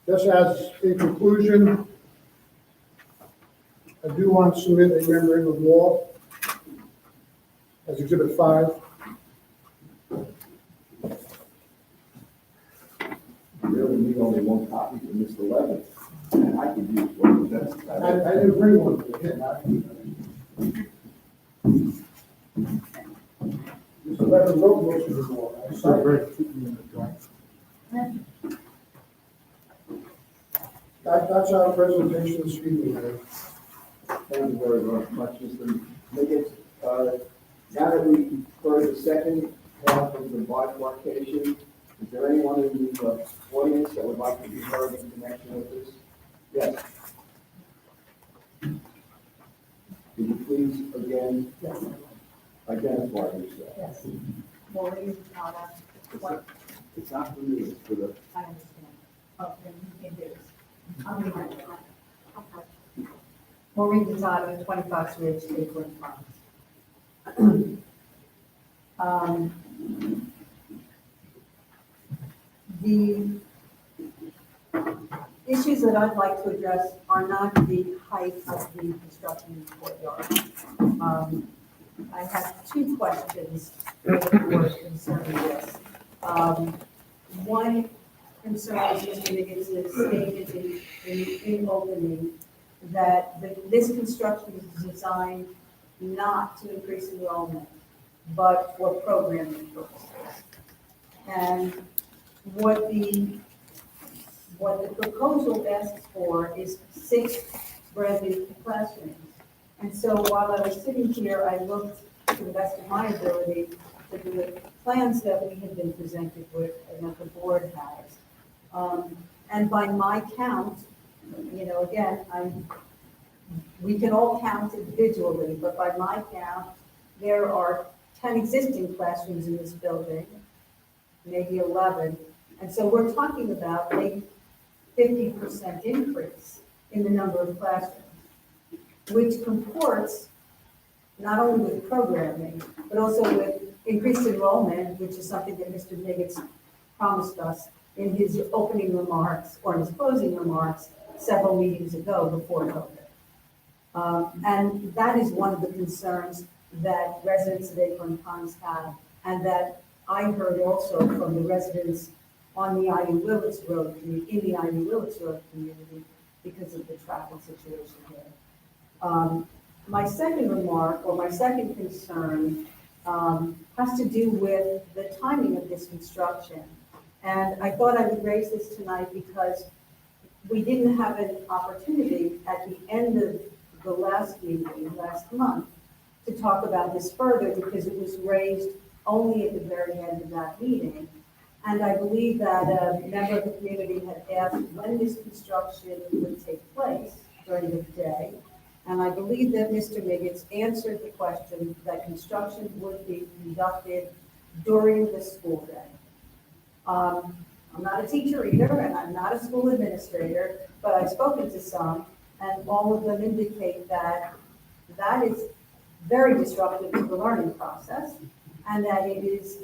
Just as in conclusion, I do want to submit a memorandum of law as Exhibit 5. Really need only one copy for Mr. Levin, and I could use one, but that's. I didn't bring one for him. Mr. Levin wrote most of the law. I cited it. That's our presentation this evening. Thank you very much, Mr. Liggett. Now that we heard the second half of the bifurcation, is there anyone in the audience that would like to be heard in connection with this? Yes. Could you please again identify yourself? Yes. Maureen Connor, It's not for me, it's for the, I understand. Okay, you can do this. I'll be right back. Okay. Maureen Desato, 25 Switch, Lakewood Farms. The issues that I'd like to address are not the height of the construction in the courtyard. I have two questions concerning this. One concerns Mr. Niggins' statement in opening that this construction is designed not to increase enrollment, but for programming purposes. And what the proposal asks for is 6 brand new classrooms. And so while I was sitting here, I looked to the best of my ability at the plans that we had been presented with and that the board has. And by my count, again, we can all count individually, but by my count, there are 10 existing classrooms in this building, maybe 11. And so we're talking about a 50% increase in the number of classrooms, which comports not only with programming, but also with increased enrollment, which is something that Mr. Niggins promised us in his opening remarks or in his closing remarks several meetings ago before COVID. And that is one of the concerns that residents of Acorn Ponds have, and that I heard also from the residents on the Ivy Willits Road, in the Ivy Willits Road community, because of the traffic situation here. My second remark, or my second concern, has to do with the timing of this construction. And I thought I would raise this tonight because we didn't have an opportunity at the end of the last meeting, last month, to talk about this further because it was raised only at the very end of that meeting. And I believe that a member of the community had asked when this construction would take place during the day. And I believe that Mr. Niggins answered the question that construction would be conducted during the school day. I'm not a teacher either, and I'm not a school administrator, but I've spoken to some, and all of them indicate that that is very disruptive to the learning process, and that it is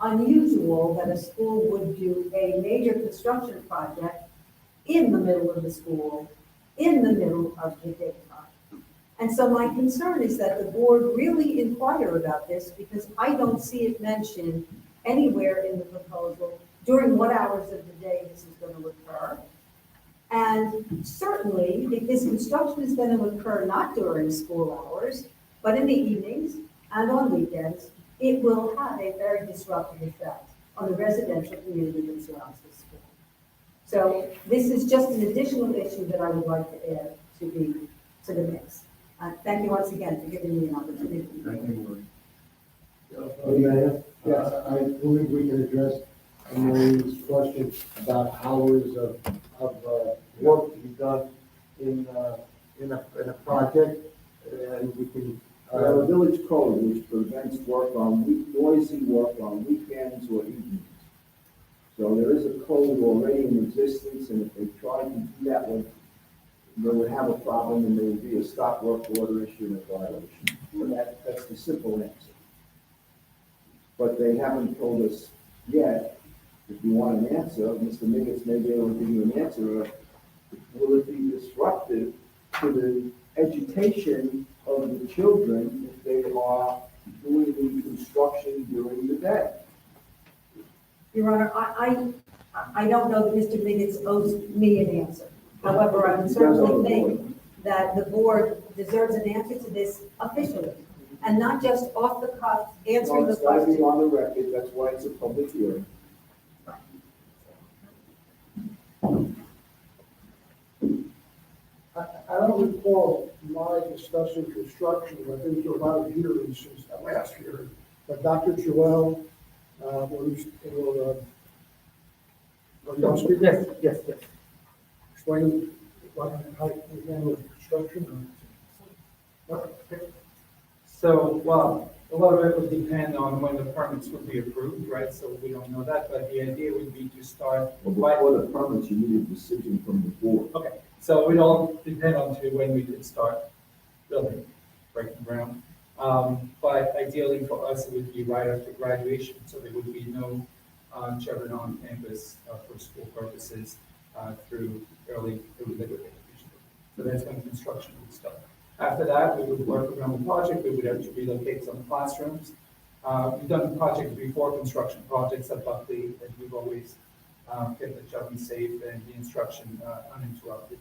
unusual that a school would do a major construction project in the middle of the school, in the middle of the daytime. And so my concern is that the board really inquire about this because I don't see it mentioned anywhere in the proposal during what hours of the day this is going to occur. And certainly, if this construction is going to occur not during school hours, but in the evenings and on weekends, it will have a very disruptive effect on the residential community that surrounds the school. So this is just an additional issue that I would like to add to the mix. Thank you once again for giving me an opportunity. thank you, Yes, I believe we can address Marie's question about hours of work to be done in a project, and we can. We have a village code which prevents noisy work on weekends or evenings. So there is a code already in existence, and if they tried to do that, they would have a problem, and there would be a stop work order issue and a violation. So that's the simple answer. But they haven't told us yet. If you want an answer, Mr. Niggins may be able to give you an answer of, will it be disruptive to the education of the children if they are doing the construction during the day? Your Honor, I don't know that Mr. Niggins owes me an answer. However, I would certainly think that the board deserves an answer to this officially, and not just off the cuff answering the It's got to be question. on the record, that's why it's a public hearing. I don't recall my discussing construction. I've been to a lot of hearings since that last hearing. But Dr. Joel, are you on speaker? Yes. Explain how you handle construction. So, well, A lot of it would depend on when the permits would be approved, right? So we don't know that, but the idea would be to start. Before the permits, you need a decision from the board. Okay, so it all depend on to when we could start building, breaking ground. But ideally for us, it would be right after graduation, so there would be no children on campus for school purposes through early liberty education. So that's when construction would start. After that, we would work around the project, we would have to relocate some classrooms. We've done projects before, construction projects at Buckley, and we've always kept the children safe and the instruction uninterrupted.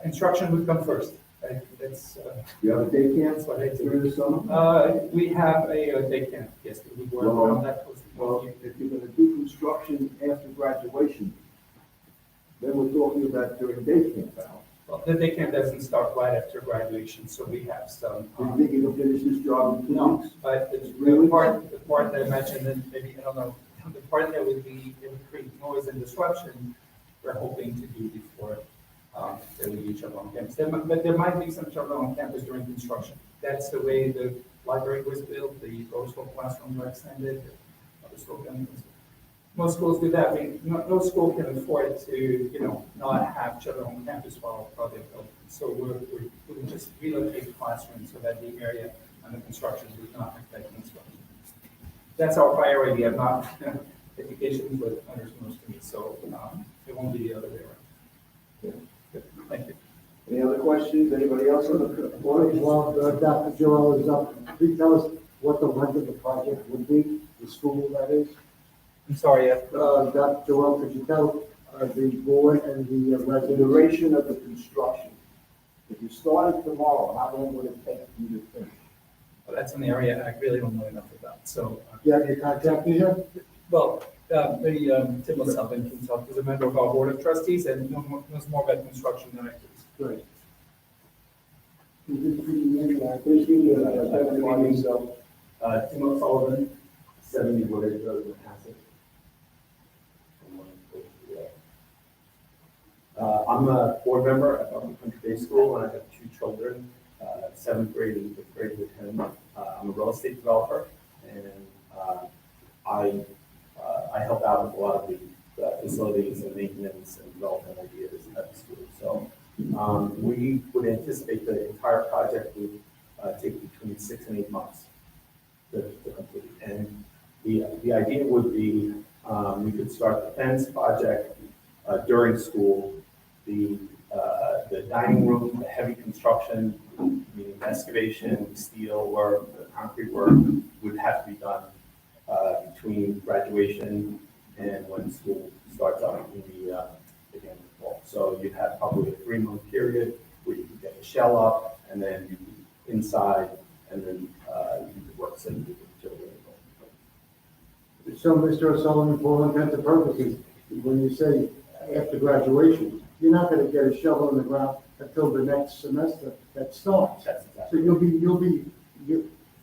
Instruction would come first. It's, You have a day camp that's what I do. during the summer? We have a day camp, yes, we would work Well, around that. Well, if you're gonna do construction after graduation, then we're talking about during day camp now. Well, the day camp doesn't start right after graduation, so we have some. Do you think you'll finish this job in 2 No, weeks? but the Really? the part that I mentioned, and maybe, I don't know, the part that would be, it would create noise and disruption, we're hoping to do before there will be children on campus. But there might be some children on campus during construction. That's the way the library was built, the Roseville classrooms were extended, other school campus. Most schools do that. I mean, no school can afford to, not have children on campus while they're building. So we would just relocate classrooms so that the area under construction would not affect construction. That's our priority. We have not education, but others most of it. So it won't be the other way around. Good. Thank you. Any other questions? Anybody else on the board? While Dr. Joel is up, please tell us what the length of the project would be, the school that is. I'm sorry. Dr. Joel, could you tell the board and the The residents? duration of the construction. If you started tomorrow, how long would it take you to finish? Well, that's an area I really don't know enough about. So, You have your contractor here? well, maybe Tim O'Sullivan can talk as a member of our board of trustees and knows more about construction than I do. Great. Please give me identify yourself. Tim O'Sullivan, 70 Wooded Road, Manhasset. I'm a board member at Buckley Country Day School, and I have 2 children, 7th grade and 5th grade with him. I'm a real estate developer, and I help out with a lot of the facilities and maintenance and development ideas at the school. So we would anticipate the entire project would take between 6 and 8 months to complete. And the idea would be we could start the fence project during school. The dining room, the heavy construction, meaning excavation, steel work, the concrete work, would have to be done between graduation and when school starts out in the beginning of the fall. So you'd have probably a 3-month period where you could get the shell up, and then you could inside, and then you could work safely with children. So, Mr. O'Sullivan, for all intents and purposes, when you say after graduation, you're not gonna get a shovel in the ground until the next semester that starts. That's So exactly.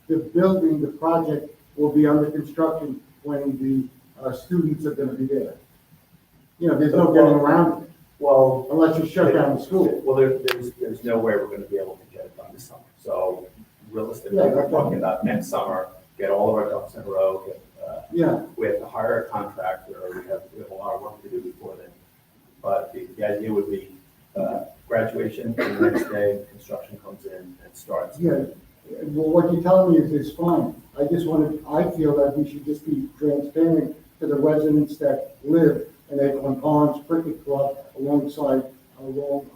the building, the project will be under construction when the students are gonna be there. There's no getting around it, Well, unless you shut down the school. well, there's no way we're going to be able to get it done this summer. So realistically, we're talking about next summer, get all of our ducks in a row, Yeah, we have to hire a contractor, we have a lot of work to do before then. But the idea would be graduation, and the next day, construction comes in and starts. yeah. Well, what you're telling me is fine. I feel that we should just be transparent to the residents that live in Acorn Ponds Cricket Club along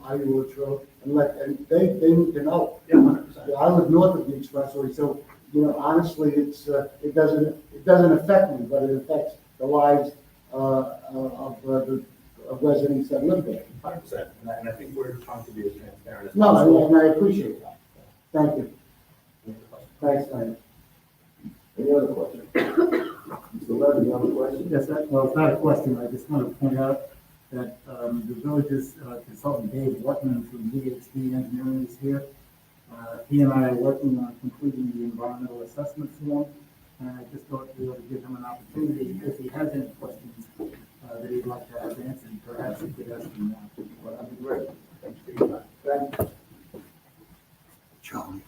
Iowa Road, and they need to know. Yeah, 100%. I live north of the expressway, so, honestly, it doesn't affect me, but it affects the lives of residents that live there. 100%. And I think we're trying to be as transparent as No, possible. and I appreciate that. Thank you. Thanks, man. Any other questions? Mr. Levy, you have a question? Yes, well, it's not a question, I just want to point out that the village's consultant Dave Whatman from DHD Engineering is here. He and I are working on completing the environmental assessment form, and I just thought we ought to give him an opportunity, if he has any questions that he'd like to have answered, perhaps he could ask them now. Well, that'd be great. Thanks for your time. Thank you. Charlie.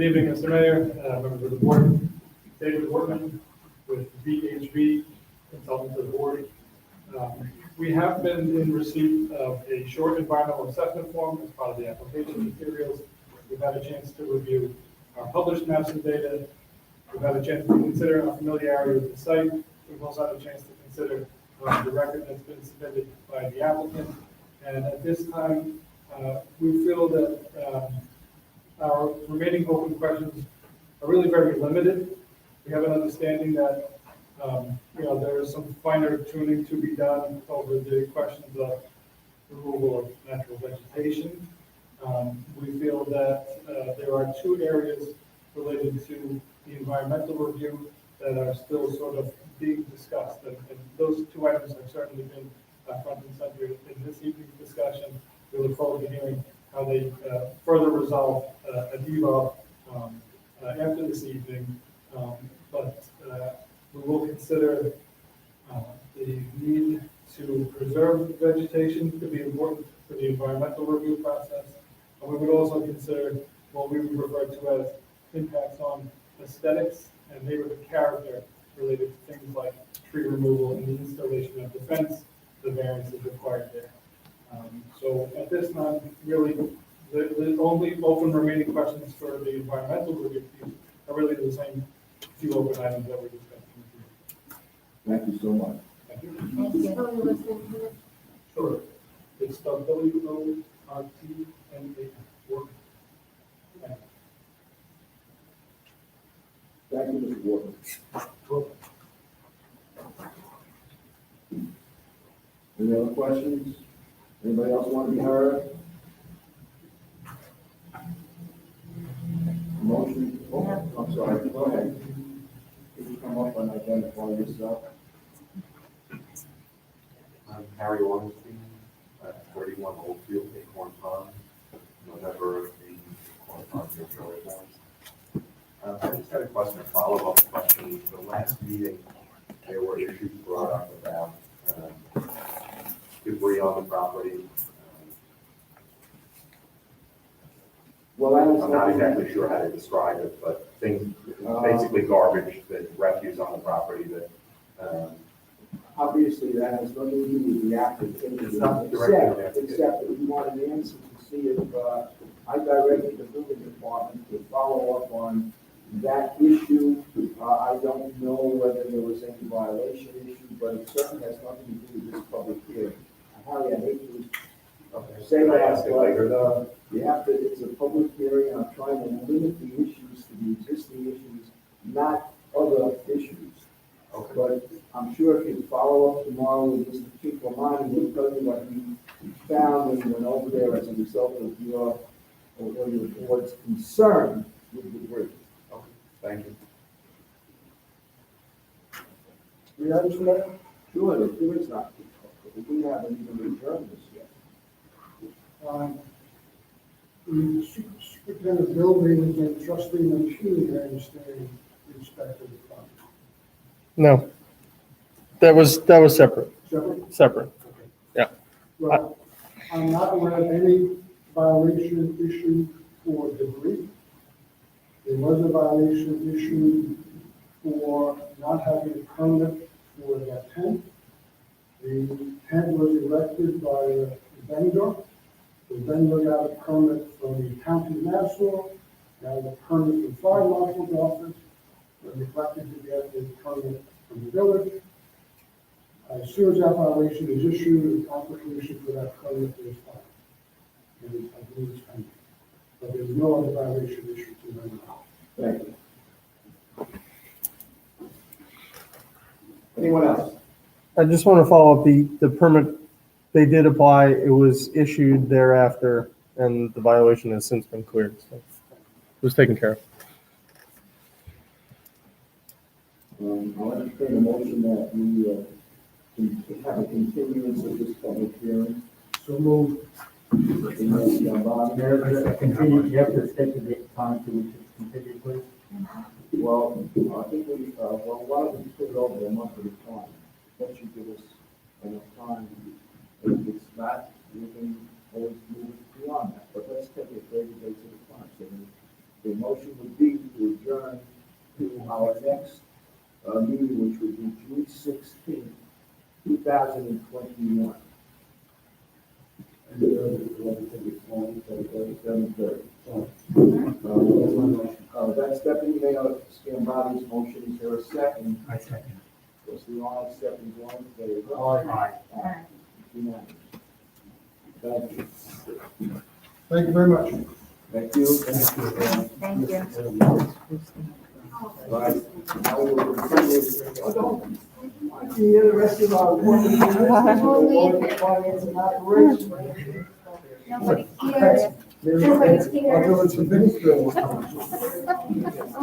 Good evening, Mr. Mayor, members of the board. David Workman with VHB, consultant to the board. We have been in receipt of a short environmental assessment form as part of the application materials. We've had a chance to review our published maps and data. We've had a chance to consider our familiarity with the site. We've also had a chance to consider the record that's been submitted by the applicant. And at this time, we feel that our remaining open questions are really very limited. We have an understanding that, there is some finer tuning to be done over the questions of removal of natural vegetation. We feel that there are two areas related to the environmental review that are still sort of being discussed. And those two items have certainly been front and center in this evening's discussion. We look forward to hearing how they further resolve and evolve after this evening. But we will consider the need to preserve vegetation to be important for the environmental review process. And we would also consider what we would refer to as impacts on aesthetics and neighborhood character related to things like tree removal and the installation of the fence, the variance is required there. So at this time, really, the only open remaining questions for the environmental review piece are really the same few open items that we're discussing. Thank you so much. Thank you. Sure. It's spelled WORTMA. Work. Thank you, Mr. Walker. Any other questions? Anybody else want to be heard? Motion, oh, I'm sorry, go ahead. Could you come up and identify yourself? I'm Harry Ornstein at 41 Oldfield, Acorn Pond, member of the Acorn Pond Mutual Aid Board. I just had a question, a follow-up question. The last meeting, there were issues brought up about debris on the property. Well, I was I'm not exactly sure how to describe it, but things, basically garbage, that refuse on the property that, obviously, that has nothing to do with the application. It's not directly Except that we want an answer to see if, I directed the building department to follow up on that issue. I don't know whether there was any violation issue, but it certainly has nothing to do with this public hearing. Harry, I hate to say Can I that, ask it later? but, you have to, it's a public hearing, and I'm trying to limit the issues to the existing issues, not other issues. Okay. But I'm sure if you follow up tomorrow with Mr. Chiclamani, he'll tell you what he found when he went over there as a result of your board's concern with debris. Okay, thank you. We have this matter? Sure, there is not, we haven't even adjourned this yet. The superintendent of buildings and trustee Martini, I understand, inspected the property. No, that was separate, Separate? separate. Well, I'm not aware of any violation issued for debris. There was a violation issued for not having a permit for that tent. The tent was erected by a vendor. The vendor got a permit from the county of Nassau, got a permit from fire marshal's office, but neglected to get a permit from the village. As soon as that violation is issued, an application for that permit is filed. And I believe it's pending. But there's no other violation issued to them now. Thank you. Anyone else? I just want to follow up, the permit, they did apply, it was issued thereafter, and the violation has since been cleared, so it was taken care of. I'll entertain a motion that we have a continuance of this public hearing. So move. Continue, you have to state the time to which it's continued, please. Well, I think why don't we put it over a month at a time? That should give us enough time. If it's not, we can always move it beyond that, but let's take it 30 days at a time. So the motion would our next meeting, which would be June 16th, 2021. And the other, 7:30. That's Deputy Mayor Scambatti's motion. Is there a second? I second. Trustee Arnold seconds, all in favor? Aye. Unanimous. Thank you. Thank you very much. Thank you. Thank you. Right. Now we will continue. Why don't you hear the rest of our board meeting? Finance and operations. Nobody's here. Nobody's here. I'll do it some things for you.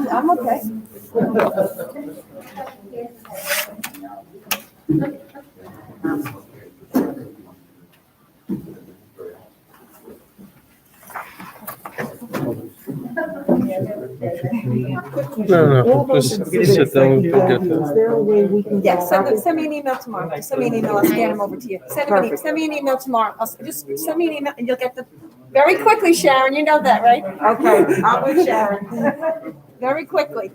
I'm okay. No, just sit down, we'll get to it. there a way we can? Yeah, send me an email tomorrow. Just send me an email, I'll scan them over to you. Send me an email tomorrow. Just send me an email and you'll get them very quickly, Sharon. You know that, right? Okay, I'm with Sharon. Very quickly.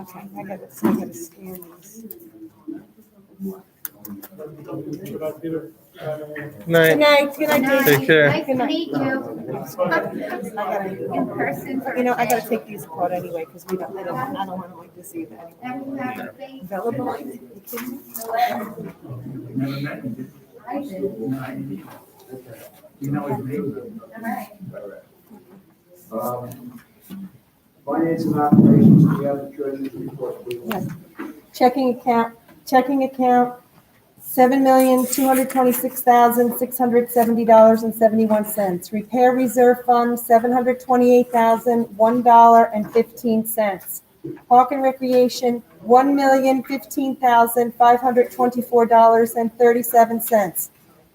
Okay, I gotta scan these. Night. Good night, Dave. Take care. Nice to meet you. In person. I gotta take these apart anyway, because I don't want to like this either. Available? You kidding me? I did. You know his name? Finance and operations, we have the treasurer's report, please. Yes. Checking account, $7,226,670.71. Repair reserve fund, $728,001.15. Park and recreation, $1,015,524.37.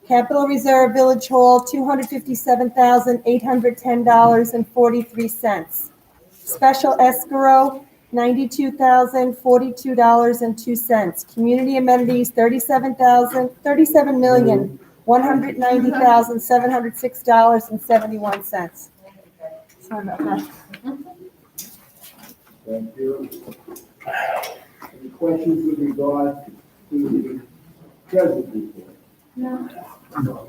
Capital reserve village hall, $257,810.43. Special escrow, $92,042.02. Community amenities, $37,190,706.71. Sorry about that. Thank you. Any questions with regard to the treasurer's report? No.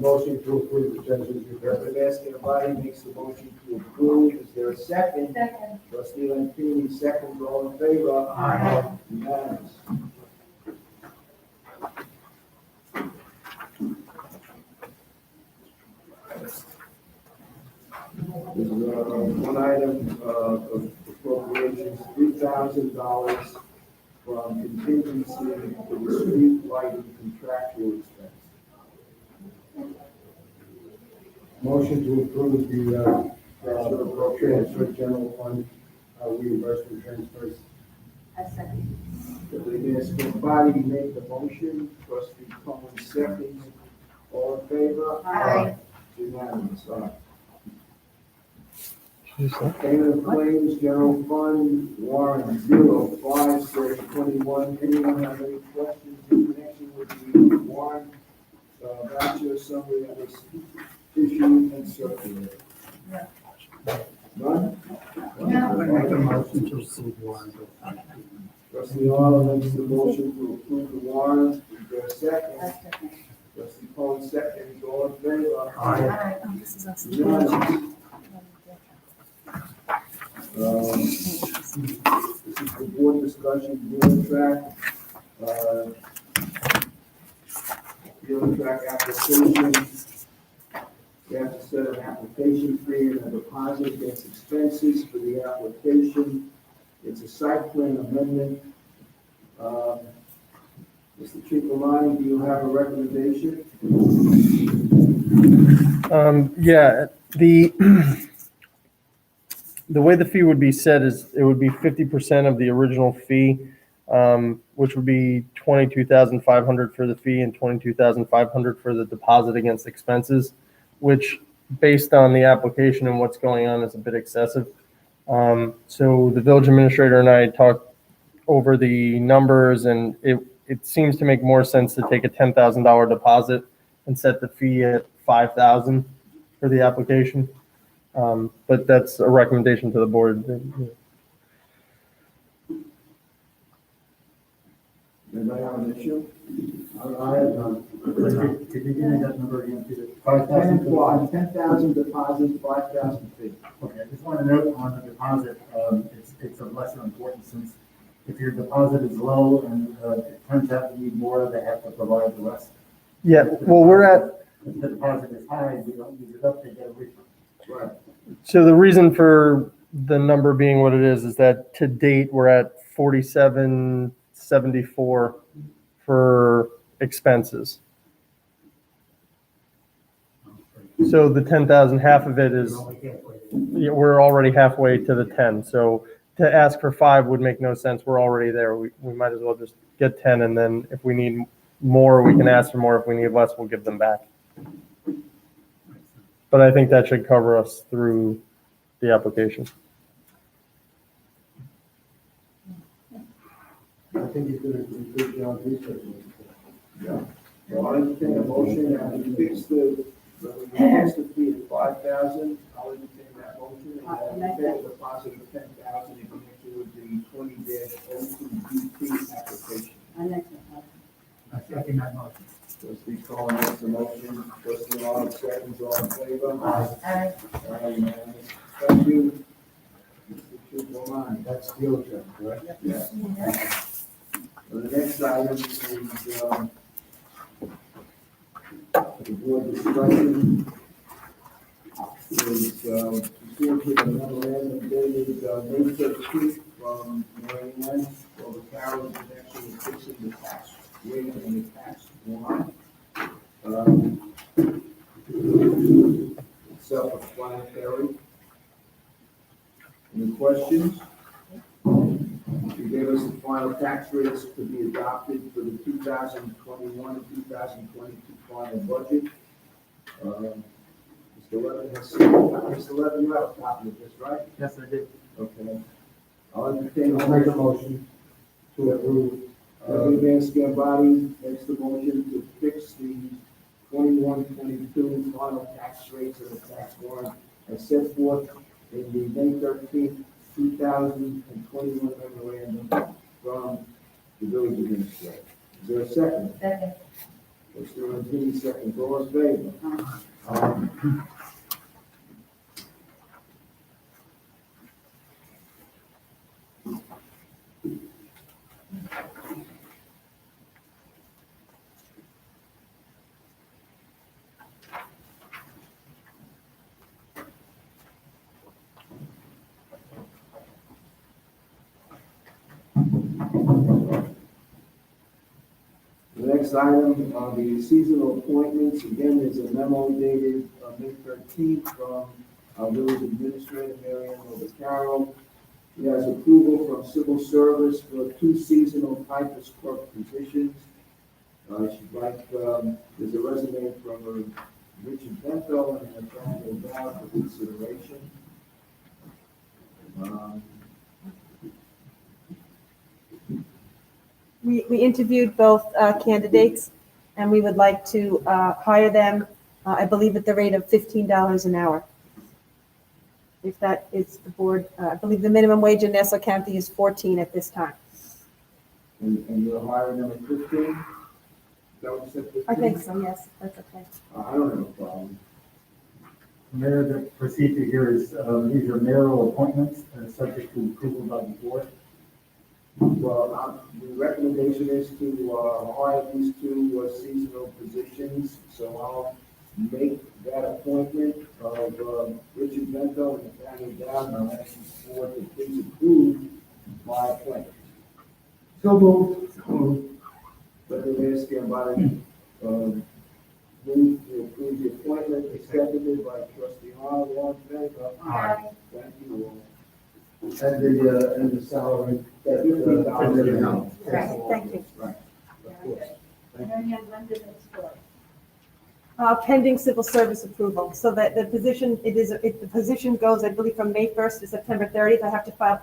Motion to approve the treasurer's report. Representative Escambati makes the motion to approve. Is there a second? Second. Trustee Lampioni, second. All in favor? Aye. Unanimous. There's one item of appropriations, $3,000 from contingency for the street lighting contractual expense. Motion to approve the transfer general fund reimbursement transfers. I second. Deputy Escambati made the motion. Trustee Cohen seconds. All in favor? Aye. Unanimous. Aye. Payment of claims, general fund, warrant 05/21. Anyone have any questions in connection with the warrant voucher summary that was issued and circulated? None? I make a motion to approve warrant. Trustee Arnold makes the motion to approve the warrant. Is there a second? Trustee Cohen seconds. All in favor? Aye. Unanimous. This is the board discussion, dealing track application. We have to set an application fee and a deposit against expenses for the application. It's a site plan amendment. Mr. Chicalani, do you have a recommendation? Yeah, the way the fee would be set is it would be 50% of the original fee, which would be $22,500 for the fee and $22,500 for the deposit against expenses, which based on the application and what's going on is a bit excessive. So the village administrator and I talked over the numbers, and it seems to make more sense to take a $10,000 deposit and set the fee at $5,000 for the application. But that's a recommendation to the board. Anybody have an issue? I have none. Could you give me that number again, Peter? 5,000? 10,000 deposit, 5,000 fee. Okay, I just want to note on the deposit, it's of lesser importance since if your deposit is low and it turns out you need more, they have to provide the rest. Yeah, well, we're at, If the deposit is high, we don't use it up, they get a refund. Right. so the reason for the number being what it is that to date, we're at 4774 for expenses. So the 10,000, half of it is, You're only halfway. yeah, we're already halfway to the 10. So to ask for 5 would make no sense. We're already there. We might as well just get 10, and then if we need more, we can ask for more. If we need less, we'll give them back. But I think that should cover us through the application. I think he's gonna do a good job researching. Yeah. So I'll entertain a motion that we fix the fee at 5,000. I'll entertain that motion, and that we pay a deposit of 10,000 in connection with the 20-02 application. I like that. I second that motion. Trustee Cohen makes the motion, trustee Arnold seconds, all in favor? Aye. Unanimous. Thank you. Mr. Chukwamani. That's field trip, correct? Yeah. So the next item is, the board discussion is, pursuant to the memorandum dated, May 13th from Mary Ann, for the Carroll in connection with fixing the tax rate and the tax line. Self-explanatory. Any questions? She gave us the final tax rates to be adopted for the 2021 and 2022 final budget. Mr. Levin has seen, Mr. Levin, you have a copy of this, right? Yes, I did. Okay. I'll entertain. I'll make a motion to approve. Van Scambati makes the motion to fix the 21-22 final tax rates of the tax warrant as set forth in the May 13th, 2021 memorandum from the village administrator. Is there a second? Second. Mr. Rosini, second. All in favor? The next item are the seasonal appointments. Again, there's a memo dated May 13th from our village administrator, Mary Ann Carroll. He has approval from civil service for 2 seasonal typist clerk positions. She'd like, there's a resume from Richard Bento and Nathaniel Dow for consideration. We interviewed both candidates, and we would like to hire them, I believe at the rate of $15 an hour. If that is the board, I believe the minimum wage in Nassau County is 14 at this time. And you're hiring them at 15? Is that what you said, 15? I think so, yes, that's okay. I don't have a problem. Mayor, the procedure here is, these are mayoral appointments, subject to approval by the board. Well, the recommendation is to hire these 2 seasonal positions, so I'll make that appointment of Richard Bento and Nathaniel Dowd, and I'll ask the board to please approve my appointment. So moved. Let me ask you about it. Move to approve the appointment, seconded by trustee Arnold, all in favor? Aye. Thank you all. And the salary. That $15 an hour. Right, thank you. Right, of course. Mary Ann, when did it start? Pending civil service approval, so that the position, if the position goes, I believe, from May 1st to September 30th, I have to file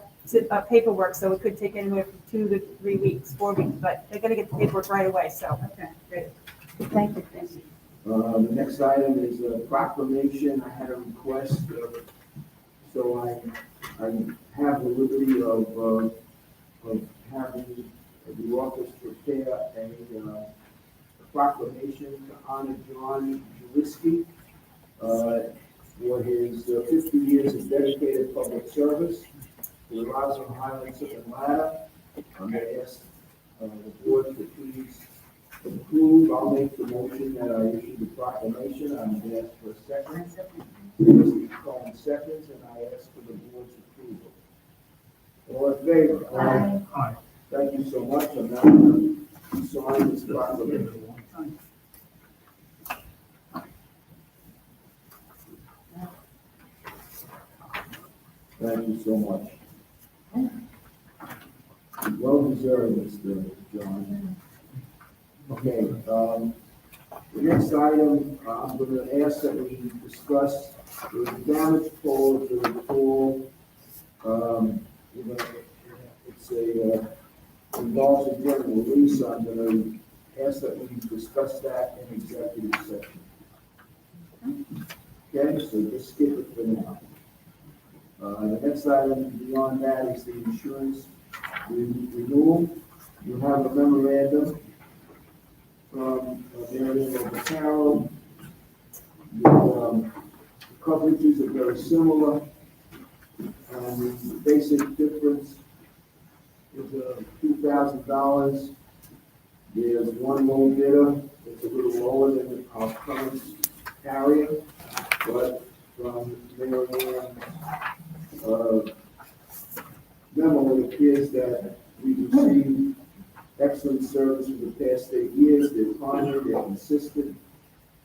paperwork, so it could take anywhere from 2 to 3 weeks, 4 weeks, but they're gonna get the paperwork right away, so. Okay, great. Thank you, thank you. The next item is a proclamation. I had a request, so I have the liberty of having the office prepare a proclamation to honor John Juliski for his 50 years of dedicated public service to the Roslyn Highlands of Atlanta. I'm going to ask the board to please approve. I'll make the motion that I issue the proclamation. I'm going to ask for a second. Mr. Cohen seconds, and I ask for the board's approval. All in favor? Aye. Thank you so much. I'm now going to sign this proclamation. Thank you so much. Well deserved, Mr. John. Okay, the next item, I'm going to ask that we discuss the damage pole to the pole. It's involves a general release. I'm going to ask that we discuss that in executive session. Okay, so just skip it for now. The next item beyond that is the insurance renewal. You have a memorandum from Marion over Carroll. The coverages are very similar, and the basic difference is $2,000. There's one low bidder. It's a little lower than our current carrier, but from Marion memo, it appears that we've received excellent service for the past 8 years. They're timely, they're consistent,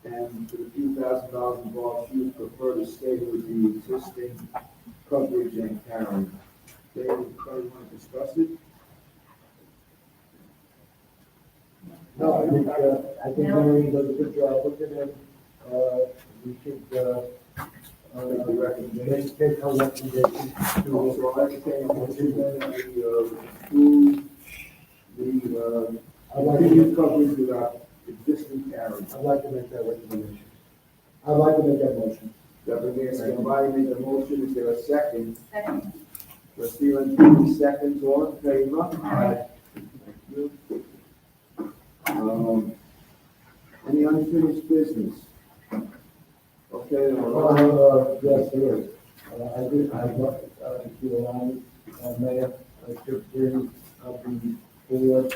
and for the few $1,000s involved, you prefer to stay with the existing coverage and carrier. David, you probably want to discuss it? No, I think Mary does a good job with it, and, we should, Make the recommendation. take her recommendation to, So I entertain a motion that we approve the continued coverage with our existing carrier. I'd like to make that recommendation. I'd like to make that motion. Deputy Mayor Scalabrini made the motion. Is there a second? Second. Trustee Lanfetti seconds. All in favor? Aye. Thank you. Any unfinished business? Okay, Yes, there is. I'd like, to allow me, Mayor, to bring up the board,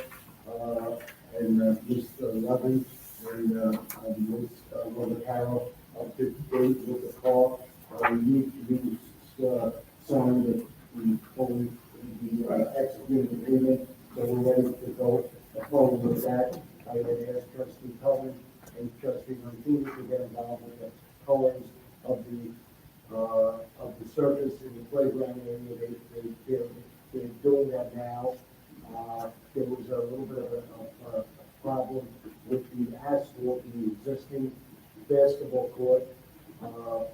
and, Mr. Levin, and, Ms. Robert Carroll, up to date with the call. We need to sign the fully, executed agreement, so we're ready to go forward with that. I would ask Trustee Cohen and Trustee Martinez to get involved with the colors of the surface in the playground area. They're doing that now. There was a little bit of a problem with the asphalt in the existing basketball court.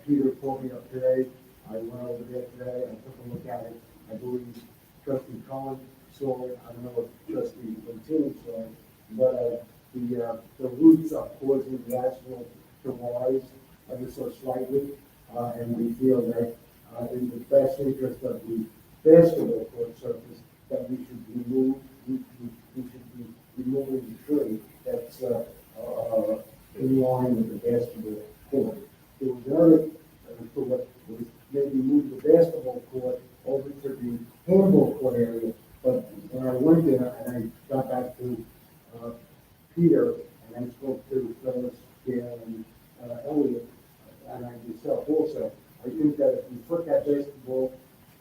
Peter called me up today. I went over there today and took a look at it. I believe Trustee Cohen saw it. I don't know if Trustee Martinez saw it, but the roots are causing the asphalt to rise ever so slightly, and we feel that in the best interest of the basketball court surface, that we should remove, we should be removing the tree that's in line with the basketball court. There was another thought, was maybe move the basketball court over to the handball court area, but when I went there and I got back to Peter, and I spoke to Phyllis, Gail, and Elliot, and I myself also, I think that if we put that basketball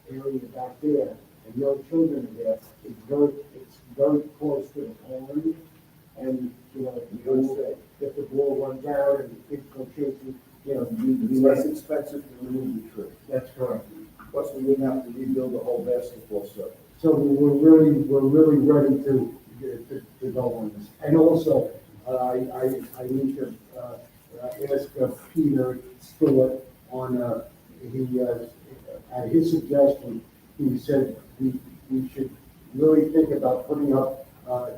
area back there, and no children are there, it's very close to the pond, and, you know, if the ball runs out and the kids go chasing, you know, it's less expensive to remove the tree. That's correct. Plus, we wouldn't have to rebuild the whole basketball surface. So we're really ready to go on this. And also, I need to, ask Peter Stewart on, at his suggestion, he said we should really think about putting up,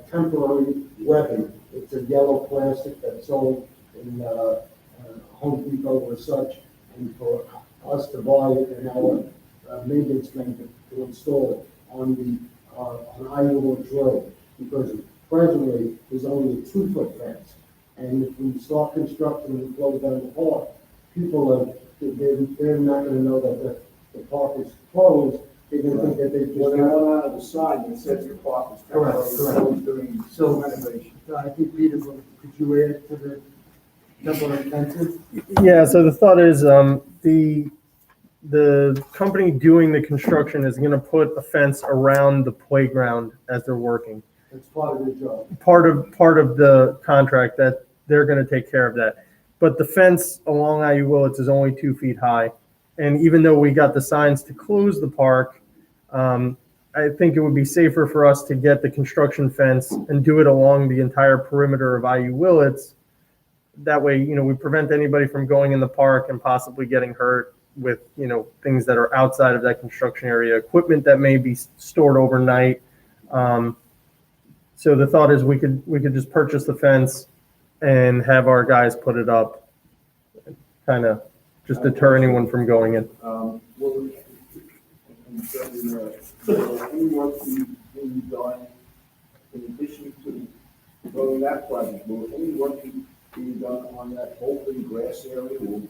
temporary webbing. It's a yellow plastic that's sold in, Home Depot or such, and for us to buy it and our maintenance man to install it on Iowa Road. because presently there's only a 2-foot fence. And if we start construction and close down the park, people are, they're not gonna know that the park is closed. They're gonna think that they just. Well, they want out of the sign that says your park is temporarily Correct. closed during So- renovation. So I think, Peter, could you add to the number of fences? Yeah, so the thought is, the company doing the construction is gonna put a fence around the playground as they're working. That's part of the job. Part of the contract that they're gonna take care of that. But the fence along IU Willets is only 2 feet high. And even though we got the signs to close the park, I think it would be safer for us to get the construction fence and do it along the entire perimeter of IU Willets. That way, we prevent anybody from going in the park and possibly getting hurt with, things that are outside of that construction area, equipment that may be stored overnight. So the thought is we could just purchase the fence and have our guys put it up, kind of just deter anyone from going in. Will any work being done in addition to, well, that project, will any work be done on that open grass area? Or do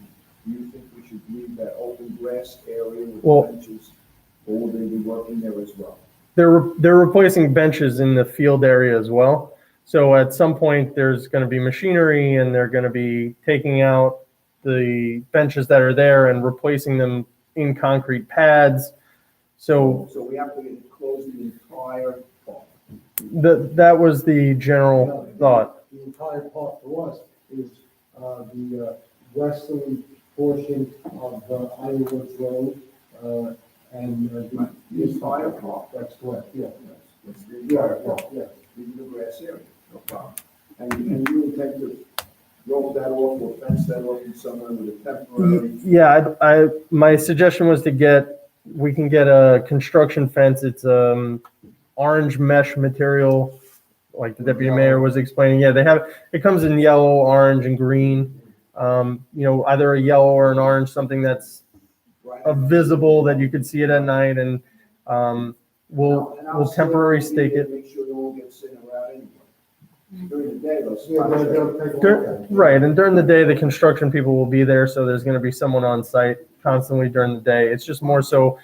you think we should leave that open grass area with Well- benches? Or will they be working there as well? They're replacing benches in the field area as well. So at some point, there's going to be machinery and they're going to be taking out the benches that are there and replacing them in concrete pads. So So we have to close the entire park. that was the general thought. The entire park for us is the western portion of Iowa Woods Road, and The entire park. that's correct, yeah. It's the entire park. Yeah. Leave the grass area, no problem. And you intend to rope that off or fence that off in somewhere with a temporary? Yeah, my suggestion was we can get a construction fence. It's orange mesh material, like the deputy mayor was explaining. Yeah, it comes in yellow, orange, and green. Either a yellow or an orange, something that's visible that you could see it at night, and we'll temporarily stake it. Make sure no one gets in or out anyway. During the day, those. Yeah, they'll take a look at it. Right, and during the day, the construction people will be there, so there's going to be someone on site constantly during the day. It's just more so,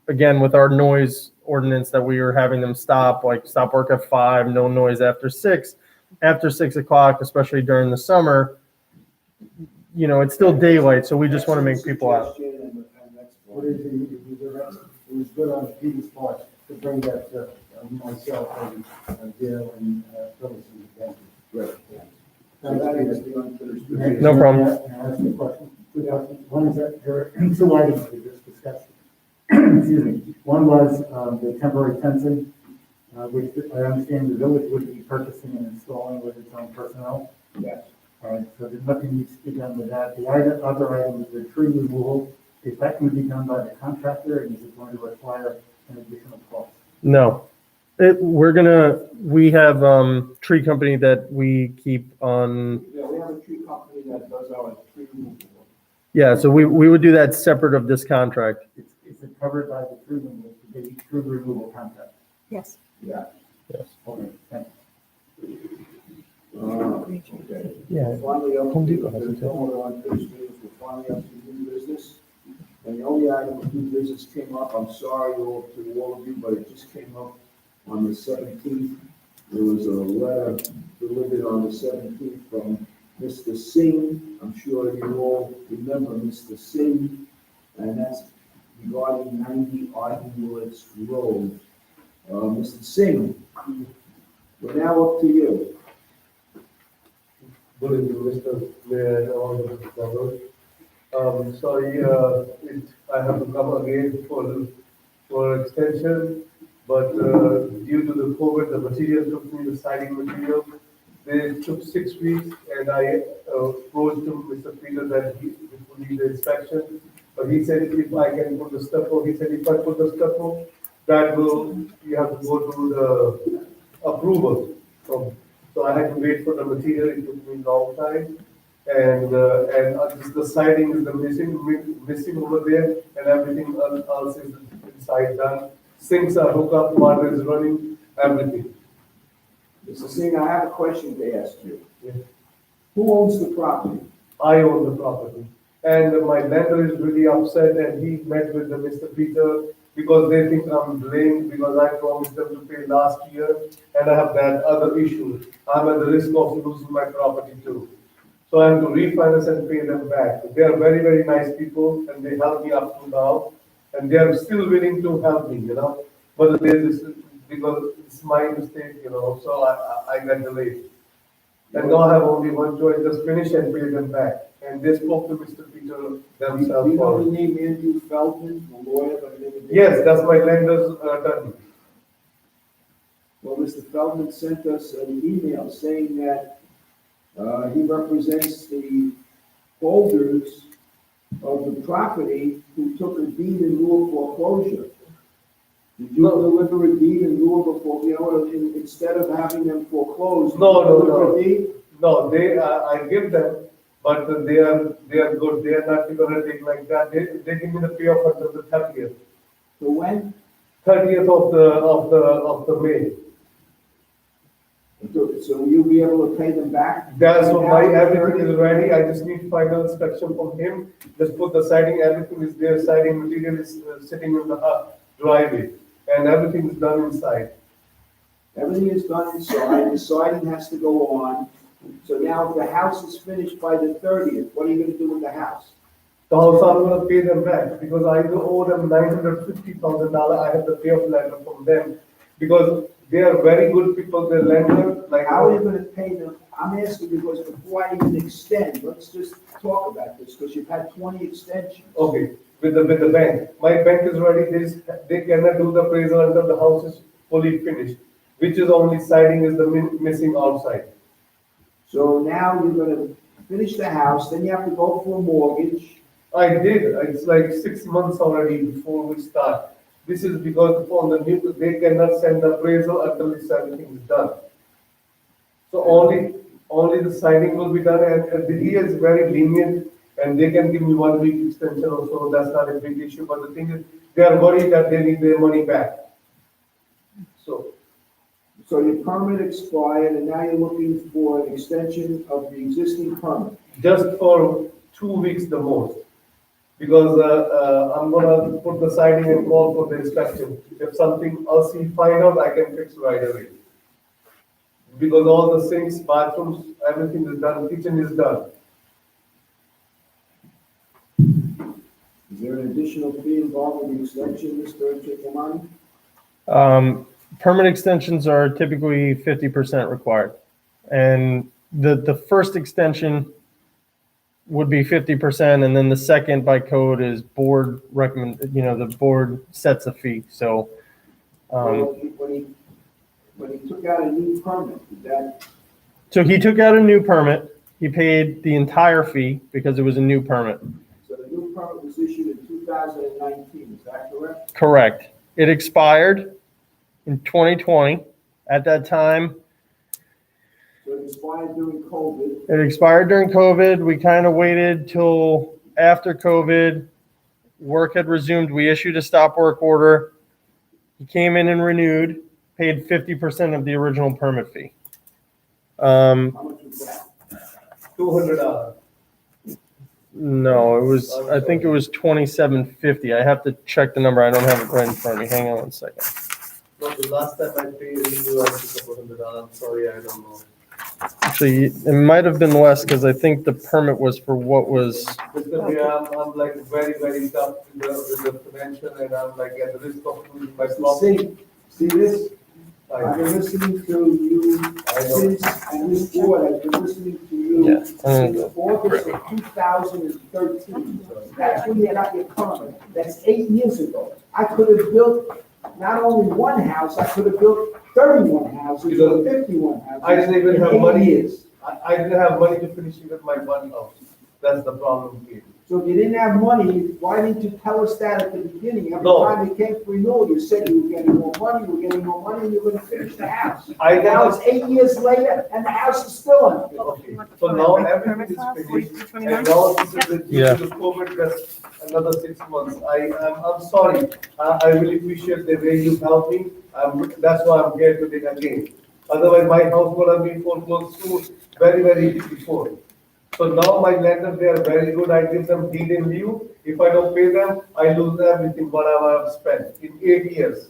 again, with our noise ordinance that we are having them stop work at 5, no noise after 6. After 6 o'clock, especially during the summer, it's still daylight, so we just want to make people out. What is it was good on Peter's part to bring that to myself and Gail and Phyllis and Kathy. Great. So that is the unfinished business. No problem. Can I ask you a question? One is that there are 2 items we just discussed. Excuse me. One was the temporary fencing, which I understand the village would be purchasing and installing with its own personnel. Yes. All right, so there's nothing needs to be done with that. The other item is the tree removal. Is that going to be done by the contractor, and is it going to require an additional cost? No. We have tree company that we keep on. Yeah, we have a tree company that does our tree removal. Yeah, so we would do that separate of this contract. Is it covered by the tree removal contract? Yes. Yeah. Yes. Okay, thanks. Okay. Yeah. Finally, up Home to Depot has it, too. on this meeting, we're finally up to new business. And the only item of new business came up, I'm sorry to all of you, but it just came up on the 17th. There was a letter delivered on the 17th from Mr. Singh. I'm sure you all remember Mr. Singh, and that's regarding 90 Arden Woods Road. Mr. Singh, we're now up to you. Good evening, Mr. Mayor and all the members. Sorry, I have to come again for extension, but due to the COVID, the material took me, the siding material, they took 6 weeks, and I approached him, Mr. Peter, that he would need the inspection, but he said if I can put the stucco, he said if I put the stucco, you have to go through the approval. So I had to wait for the material, it took me a long time. And the siding is the missing over there, and everything else is inside done. Sinks are hooked up, water is running, everything. Mr. Singh, I have a question to ask you. Yeah. Who owns the property? I own the property. And my lender is really upset and he met with the Mr. Peter because they think I'm blamed because I promised them to pay last year and I have that other issue. I'm at the risk of losing my property too. So I have to refinance and pay them back. They are very, very nice people and they help me up to now. And they are still willing to help me, But there's this, because it's my mistake, so I got delayed. And now I have only one choice, just finish and pay them back. And they spoke to Mr. Peter Do themselves. you know the name Andrew Feldman, the lawyer by the name of? Yes, that's my lender's attorney. Well, Mr. Feldman sent us an email saying that he represents the holders of the property who took a deed in lieu of foreclosure. Did you deliver a deed in lieu of a foreclosure, instead of having them foreclosed? No, did you deliver a deed? No, I give them, but they are good. They are not gonna take like that. They give me the payoff until the 30th. So when? 30th of the May. So will you be able to pay them back? So everything is ready. I just need final inspection from him. Just put the siding, everything is there. Siding material is sitting in the driveway, and everything is done inside. Everything is done inside, the siding has to go on. So now if the house is finished by the 30th, what are you gonna do with the house? The house, I'm gonna pay them back because I do owe them $950,000. I have the payoff letter from them because they are very good people. They're lender. Like How are you gonna pay them? I'm asking because before I even extend, let's just talk about this, because you've had 20 extensions. Okay, with the bank. My bank is ready. They cannot do the appraisal until the house is fully finished, which is only siding is the missing outside. So now you're gonna finish the house, then you have to go for a mortgage. I did. It's like 6 months already before we start. This is because on the new, they cannot send the appraisal until everything is done. So only the siding will be done, and he is very lenient, and they can give me 1 week extension or so. That's not a big issue. But the thing is, they are worried that they need their money back. So your permit expired, and now you're looking for an extension of the existing permit. Just for 2 weeks the most. Because I'm gonna put the siding and call for the inspection. If something else he find out, I can fix right away. Because all the sinks, bathrooms, everything is done, kitchen is done. Is there an additional fee involved with the extension, Mr. Chickamani? Permit extensions are typically 50% required. And the first extension would be 50%, and then the second by code is board the board sets a fee. So, When he took out a new permit, so he took out a new permit. He paid the entire fee because it was a new permit. so the new permit was issued in 2019, is that correct? Correct. It expired in 2020. At that time, So it expired during COVID. it expired during COVID. We kind of waited till after COVID. Work had resumed. We issued a stop work order. He came in and renewed, paid 50% of the original permit fee. How much was that? $200. No, I think it was $2,750. I have to check the number. I don't have it right in front of me. Hang on 1 second. No, the last time I paid you, I took $100. I'm sorry, I don't know. Actually, it might have been less because I think the permit was for what was. I'm like very, very tough with the financial, and I'm like at the risk of losing my property. See this? I've been listening to you since, and this board has been listening to you since August of 2013. That's when you got your permit. That's 8 years ago. I could have built not only one house, I could have built 31 houses or 51 houses. I didn't even in have 8 money. years. I didn't have money to finish even my one house. That's the problem here. So if you didn't have money, why didn't you tell us that at the beginning? Every No. time you came for renewal, you said you were getting more money, and you were gonna finish the house. I Now got it's 8 years later, and the house is still empty. Okay, so now everything is finished, and now this is the, due to the COVID, that's another 6 months. I'm sorry, I really appreciate the way you helped me, that's why I'm here today again. Otherwise, my house would have been foreclosed too, very before. So now my lenders, they are very good, I give them deed in lieu, if I don't pay them, I lose everything, whatever I've spent in 8 years.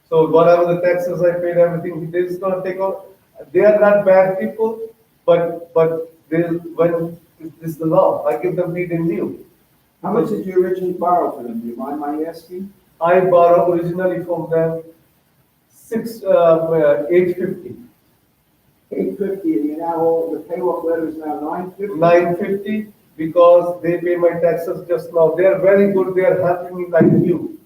So whatever the taxes I paid, everything, they just gonna take out. They are not bad people, but they, when, this is the law, I give them deed in lieu. How much did you originally borrow for them? Do you mind my asking? I borrowed originally from them 850. 850, and you now, the payoff letter is now 950? 950, because they pay my taxes just now. They are very good, they are helping me like you.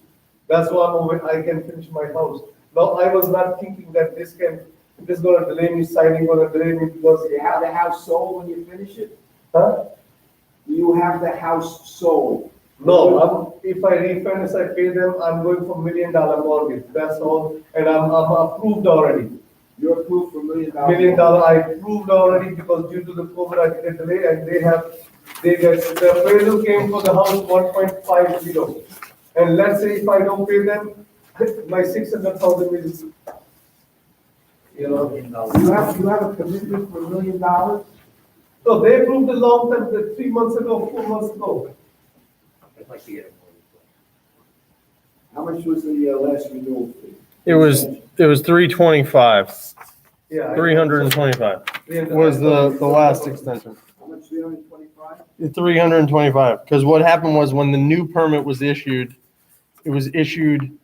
That's why I can finish my house. Now, I was not thinking that this gonna delay me signing, gonna delay me because. Do you have the house sold when you finish it? Huh? Do you have the house sold? No, if I refinance, I pay them, I'm going for $1 million mortgage, that's all, and I'm approved already. You're approved for $1 million? $1 million, I approved already because due to the COVID, I get delay, and the appraisal came for the house 1.50. And let's say if I don't pay them, my 600,000 is, You have a commitment for $1 million? so they approved a long time, 3 months ago, 4 months ago. How much was the last renewal fee? It was 325, Yeah. 325 was the last extension. How much, 325? 325, because what happened was when the new permit was issued, it was issued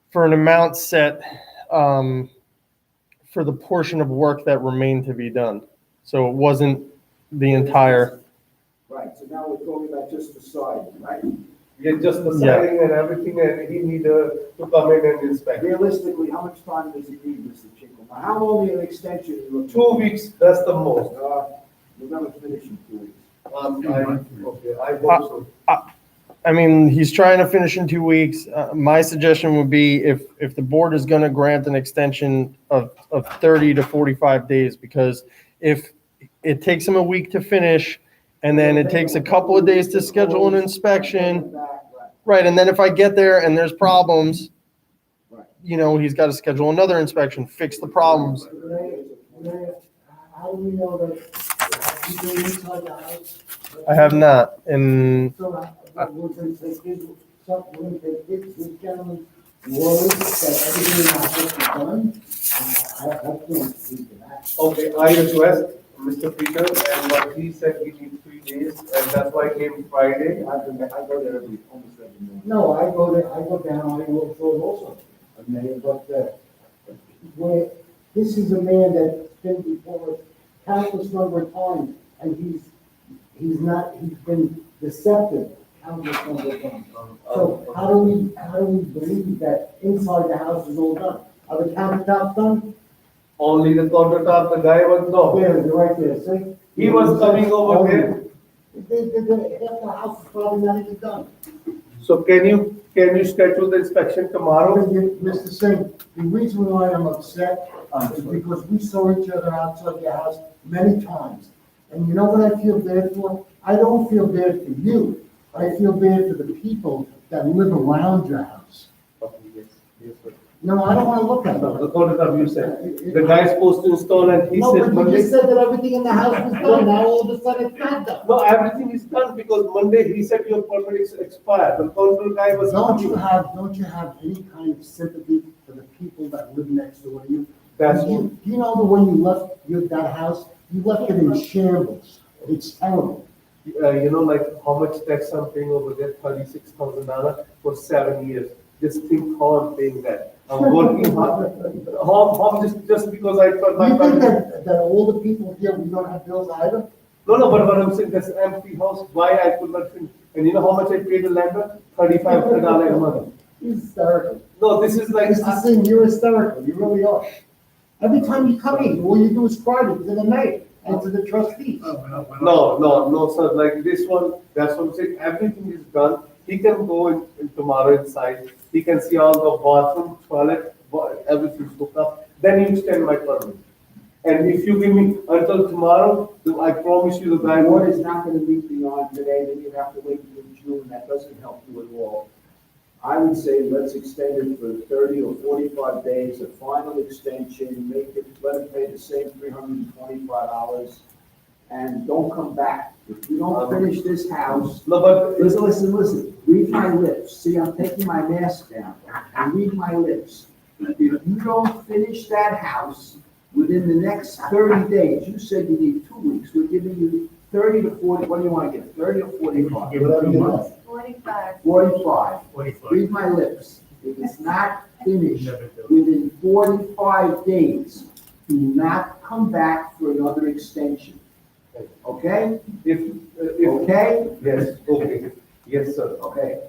for an amount set for the portion of work that remained to be done. So it wasn't the entire, Right, so now we're talking about just the siding, right? Yeah, just the siding and everything, and he need to come in and inspect. Realistically, how much time does it need, Mr. Chico? Now, how long is an extension? You look- 2 weeks, that's the most. We're gonna finish in 2 weeks. I hope so. I mean, he's trying to finish in 2 weeks. My suggestion would be if the board is going to grant an extension of 30 to 45 days, because if it takes him a week to finish, and then it takes a couple of days to schedule an inspection, right, and then if I get there and there's problems, you know, he's got to schedule another inspection, fix the problems. How do we know that he's doing inside the house? I have not, and So, we're gonna take this gentleman's word that everything in the house is done. I can't speak to that. Okay, I request Mr. Peter, and what he said, he needs 3 days, and that's why I came Friday. I go there almost every month. No, I go down, I will throw it also, Mayor, but, this is a man that's been before us countless number of times, and he's been deceptive countless number of times. So how do we believe that inside the house is all done? Are the countertops done? Only the countertop, the guy was, no. There, they're right there, see? He was coming over there. Half the house is probably not even done. So can you schedule the inspection tomorrow? Mr. Singh, the reason why I'm upset is because we saw each other outside your house many times. And you know what I feel bad for? I don't feel bad for you. I feel bad for the people that live around your house. No, I don't want to look at No, it. the countertop you said, the guy's supposed to install, and he No, said but you Monday. just said that everything in the house was done. Now all of a sudden it's not done. No, everything is done because Monday he said your permit is expired. The counter guy was. Don't you have any kind of sympathy for the people that live next door to you? That's Do you know that when you left that house, you left it in shambles? It's terrible. You know, like how much tax I'm paying over there, $36,000 for 7 years. Just think how I'm paying that. I'm working hard. How just because I thought my. You think that all the people here, we don't have bills either? No, but what I'm saying, that's an empty house, why I could not finish. And you know how much I paid the lender? $3,500 a month. He's hysterical. No, this is like. Mr. Singh, you're hysterical, you really are. Every time you come in, all you do is cry because of the mayor. and to the trustees. No, sir, like this one, that's what I'm saying, everything is done. He can go in tomorrow inside, he can see all the bathroom, toilet, everything's hooked up, then you extend my permit. And if you give me until tomorrow, I promise you the guy The will. board is not gonna meet beyond today, then you have to wait until June, that doesn't help you at all. I would say let's extend it for 30 or 45 days, a final extension, make it, let them pay the same $325, and don't come back. If you don't finish this house, No, but listen, read my lips, see, I'm taking my mask down, and read my lips. If you don't finish that house within the next 30 days, you said you need 2 weeks, we're giving you 30 to 40, what do you want to give, 30 or 45? Give it 2 months. 45. 45. Read my lips. If it's not finished within 45 days, do not come back for another extension. Okay? if, Okay? yes, okay, yes, sir. Okay.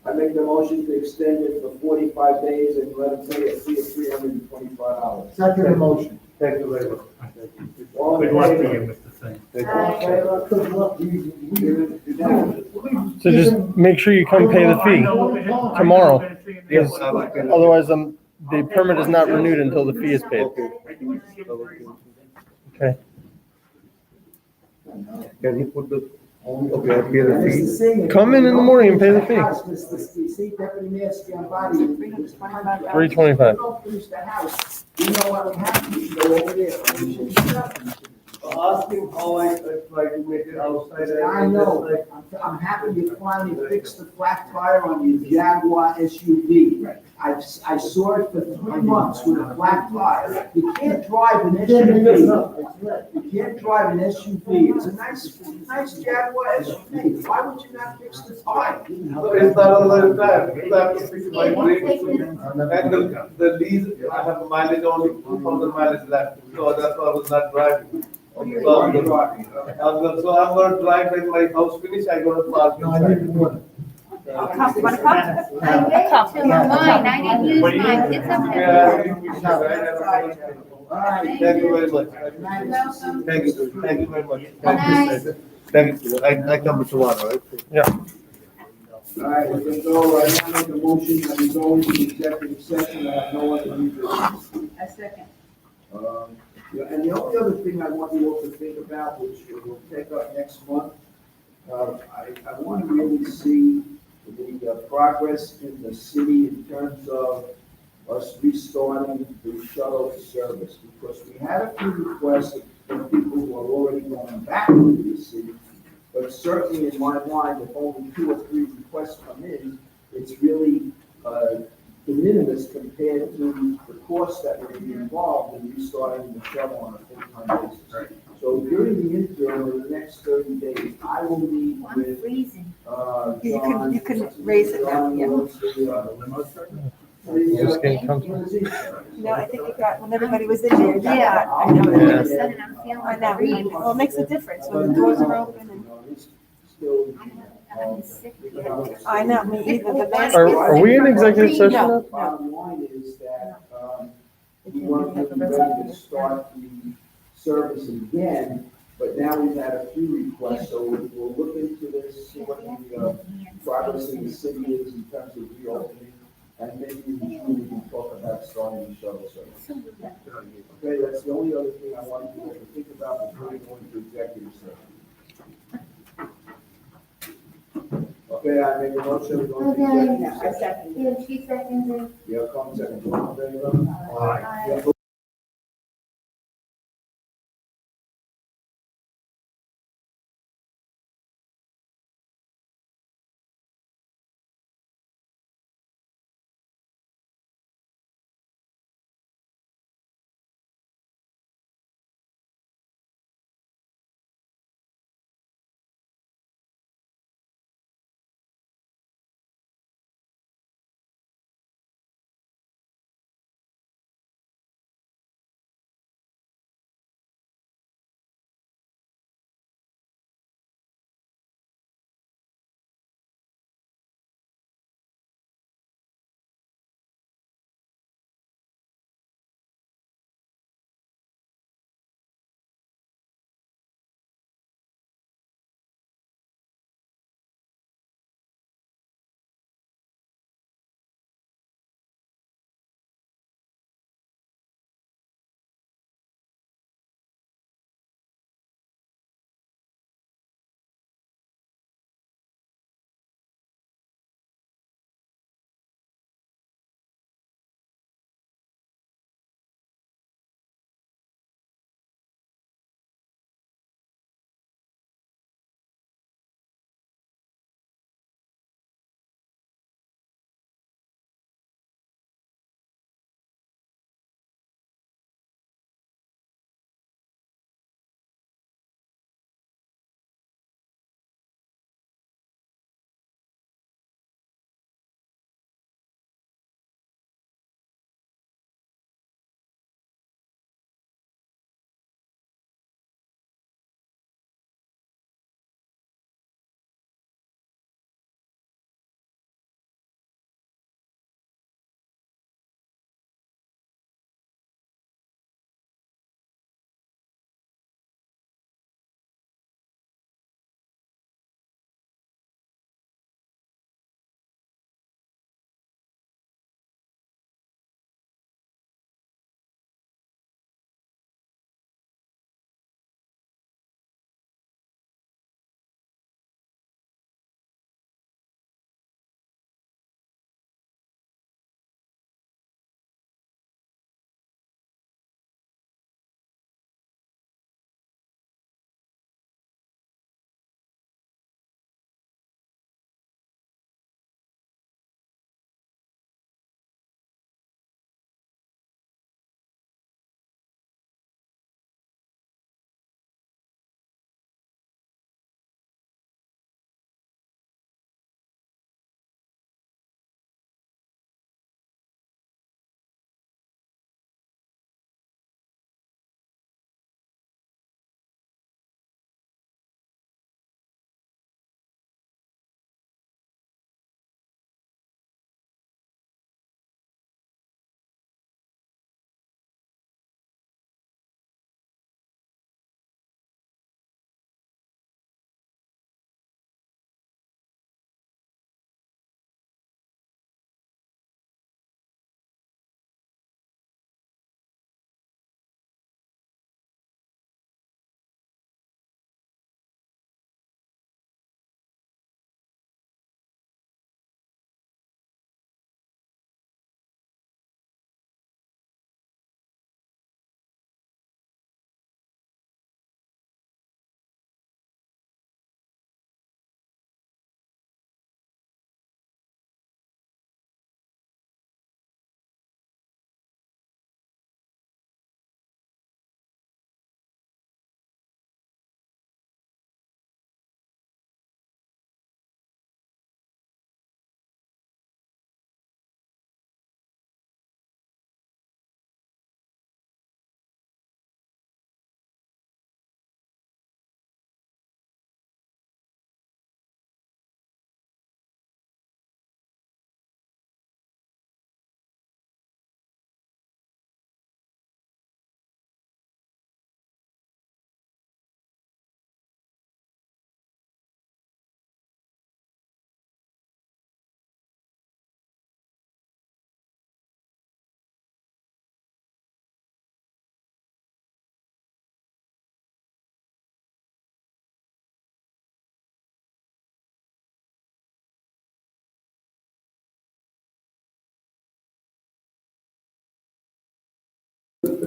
I make the motion to extend it for 45 days and let them pay a fee of $325. Second motion. Thank you very much. All in Good luck to favor? you, Mr. Singh. Thank All in favor? Good luck. So just make sure you come pay the fee tomorrow. Yes, Otherwise, the permit is not renewed until the fee is paid. Okay. Can you put the, okay, I pay the Mr. fee? Singh, Come in the morning and pay the fee. House, Mr. See, Deputy Mayor Schiavone. $325. Don't finish the house. You know what will happen, you go over there, finish it. Ask him how I try to make it outside. I know, I'm happy you finally fixed the flat tire on your Jaguar SUV. I saw it for 3 months with a flat tire. You can't drive an SUV. You can't drive an SUV. It's a nice Jaguar SUV. Why would you not fix the tire? So it's not all the time, you have to fix my brakes. And the lease, I have mileage only, 2,000 mileage left, so that's why I was not driving. So I'm gonna drive when my house finish, I go to park inside. Come, wanna come? I gave to mine, I didn't use mine, it's okay. Yeah, All right. thank you very much. Welcome. Thank you very much. Nice. Thank you, I come tomorrow, right? Yeah. All right, we're gonna go, I now make a motion that we go into executive session, I have no other new business. A second. Yeah, and the only other thing I want you all to think about, which we'll take up next month, I want to really see the progress in the city in terms of us restarting the shuttle service, because we had a few requests from people who are already going back to the city, but certainly in my mind, if only 2 or 3 requests come in, it's really, de minimis compared to the cost that would be involved in restarting the shuttle on a full-time basis. So during the interim, in the next 30 days, I will meet I'm with, freezing. John. You can raise it now, John yeah. wants the, Just getting comfortable. what is it? No, I think it got, when everybody was in there, it got Yeah. hot. I know. All of Yeah. a sudden, I'm feeling I know. freezing. Well, it makes a difference when the doors are open and, It's still, I'm sick. I know, me either, the mask. Are we in executive session No, now? no. bottom line is that, we You want have to a be ready resident. to start the service again, but now we've had a few requests, so we'll look into this, see what the, progress in the city is in terms of reopening, and maybe in June we can talk about starting the shuttle service. Okay, that's the only other thing I want you to think about before we go into executive session. Okay, I make a motion to go into executive I session. second. Yeah, she seconded. Yeah, come second. All in favor? Aye. Yeah,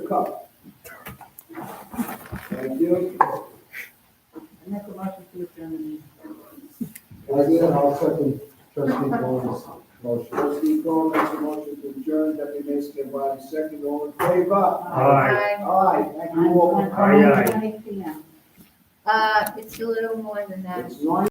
cup. Thank you. I make a motion to adjourn the meeting. I'll second trustee Cohen's motion. Trustee Cohen makes a motion to adjourn, Deputy Mayor Scarpelli second, all in favor? Aye. Aye, thank you all. On Aye, aye. 20 p.m. It's a little more than that. It's 9